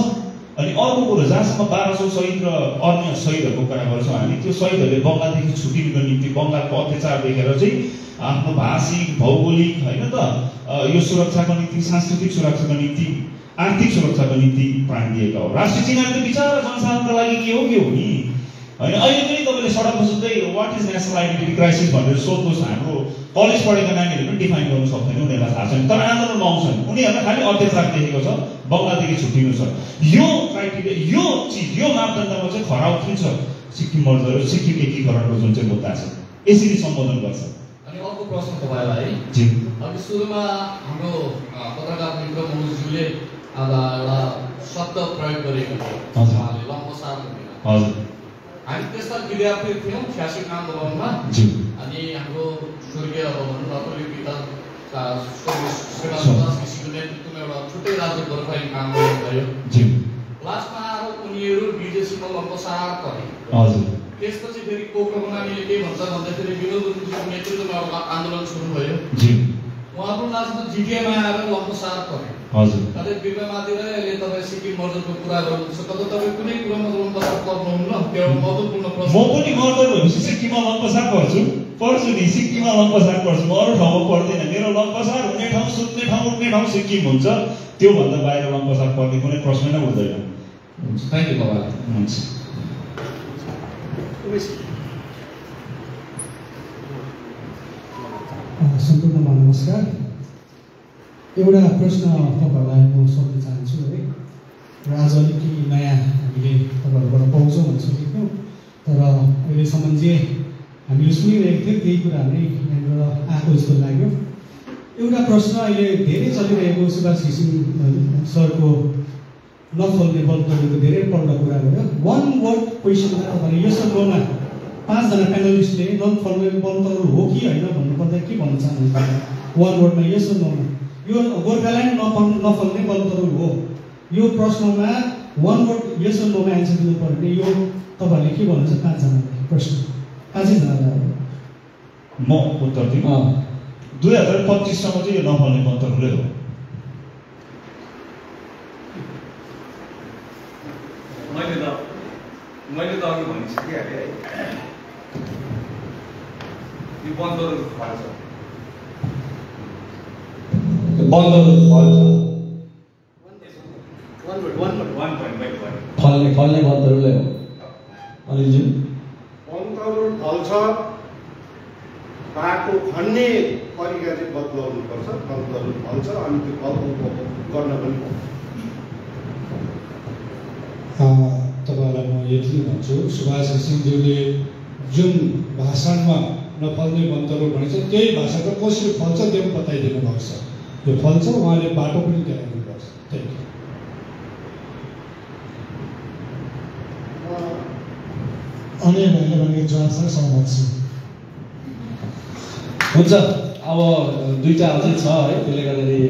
अनि अर्को कुरो जहाँसम्म 1200 शहीद र अन्य शहीदहरूको कुरा गर्छौँ हामी त्यो शहीदहरूले बङ्गालदेखि छुटिनुको निम्ति बङ्गालको अत्याचार देखेर चाहिँ आफ्नो भाषिक भौगोलिक होइन त यो सुरक्षाको निम्ति सांस्कृतिक सुरक्षाको निम्ति आर्थिक सुरक्षाको निम्ति प्राण दिएका हो। राष्ट्रिय चिनारी त बिचारा जनसाधारणको लागि के हो नि होइन। अहिले पनि तपाईँले सडकमा सुत्दै what is national identity crisis भनेर सोध्नुहोस् हाम्रो कलेज पढेका नानीहरूले पनि डिफाइन गर्नु सक्दैन उनीहरूलाई थाहा छैन तर आन्दोलनमा आउँछन् उनीहरूलाई खालि अत्याचार देखेको छ बङ्गालदेखि छुट्टिनु छ। यो क्राइटेरिया यो चिज यो मापदण्डमा चाहिँ खरा उठिन्छ सिक्किम मर्दर सिक्किम एकीकरणको जुन चाहिँ मुद्दा छ यसरी सम्बोधन गर्छ। अनि अर्को प्रश्न तपाईलाई जी अघि सुरुमा हाम्रो पत्रकार मित्र मनोजज्यूले एउटा शब्द प्रयोग गरेको थियो उहाँले लम्बसार भनेर। हजुर हामी त्यसमा विद्यार्थी थियौँ 86 को आन्दोलनमा। जी अनि हाम्रो स्वर्गीय भनौँ न अतुल्य पिता सुभाष घिसिङको नेतृत्वमा एउटा छुट्टै राज्य गोर्खाल्यान्डको आन्दोलन भयो। जी लास्टमा आएर उनीहरू विदेशीमा लम्बसार गरे। हजुर त्यसपछि फेरि कोक्रो नानीले के भन्छ भन्दाखेरि विनोद गुरुङज्यूको नेतृत्वमा एउटा आन्दोलन सुरु भयो। जी उहाँ पनि लास्टमा जिटिएमा आएर लम्बसार गरे। हजुर कतै बिर्मामातिर अहिले तपाईँ सिक्किम मर्दरको कुरा गर्नुहुन्छ कतै तपाईँ कुनै कुरामा लम्बसार गर्नुहुन्न त्यो महत्त्वपूर्ण प्रश्न। म पनि मर्दर भएपछि सिक्किममा लम्बसार पर्छु नि सिक्किममा लम्बसार पर्छु म अरू ठाउँमा पर्दैन। मेरो लम्बसार हुने ठाउँ सुत्ने ठाउँ उठ्ने ठाउँ सिक्किम हुन्छ त्योभन्दा बाहिर लम्बसार पर्ने कुनै प्रश्न नै उठ्दैन। थ्याङ्क यू बाबा। हुन्छ सम्पूर्णमा नमस्कार। एउटा प्रश्न तपाईँहरूलाई म सोध्न चाहन्छु है र आज अलिकति नयाँ हामीले तपाईँहरूबाट पाउँछौँ भन्न सोचेको तर अहिलेसम्म जे हामीले सुनिरहेको थियौँ त्यही कुरा नै यहाँबाट आएको जस्तो लाग्यो। एउटा प्रश्न अहिले धेरै चलिरहेको सुभाष घिसिङ सरको नफल्ने बन्तरको धेरैपल्ट कुरा गर्यो। वान वर्ड क्वेसनमा तपाईँले यस नोमा 5 जना प्यानलिस्टले नफल्ने बन्तरहरू हो कि होइन भन्नुपर्दा के भन्न चाहनुहुन्छ वान वर्डमा यस नोमा यो गोर्खाल्यान्ड नफल्ने बन्तरहरू हो यो प्रश्नमा वान वर्ड यस नोमा एन्सर दिनुपर्ने यो तपाईँहरूले के भन्नुहुन्छ 5 जनालाई प्रश्न 5 जनालाई म उत्तर दिउँ 2025 सम्म चाहिँ यो नफल्ने बन्तरहरूले हो। मैले त अघि भनिसकिहालेँ है यो बन्दरहरू फल्छ फल्ने बन्दरहरूले हो। अनिलज्यू बन्दरहरू फल्छ बाटो खन्ने तरिका चाहिँ बदलाउनुपर्छ। बन्दरहरू फल्छ अनि त्यो बदलाउ गर्न पनि तपाईँलाई म यति नै भन्छु सुभाष घिसिङज्यूले जुन भाषणमा नफल्ने बन्तरहरू भनेको छ त्यही भाषा त कसरी फल्छ त्यो पनि बताइदिनु भएको छ। यो फल्छ उहाँले बाटो पनि देखाइदिनु भएको छ। Thank you. अनिल भाइले भनेको जवाबसँग सहमत छु। हुन्छ, अब दुईवटा अझै छ है, त्यसले गर्दाखेरि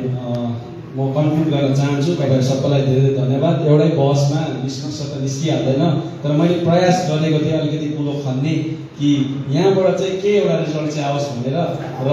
म कन्क्लुड गर्न चाहन्छु। तपाईँहरू सबैलाई धेरै धेरै धन्यवाद। एउटै बहसमा निष्कर्ष त निस्किहाल्दैन, तर मैले प्रयास गरेको थिएँ अलिकति कुलो खन्ने कि यहाँबाट चाहिँ के एउटा रिजल्ट चाहिँ आओस् भनेर। र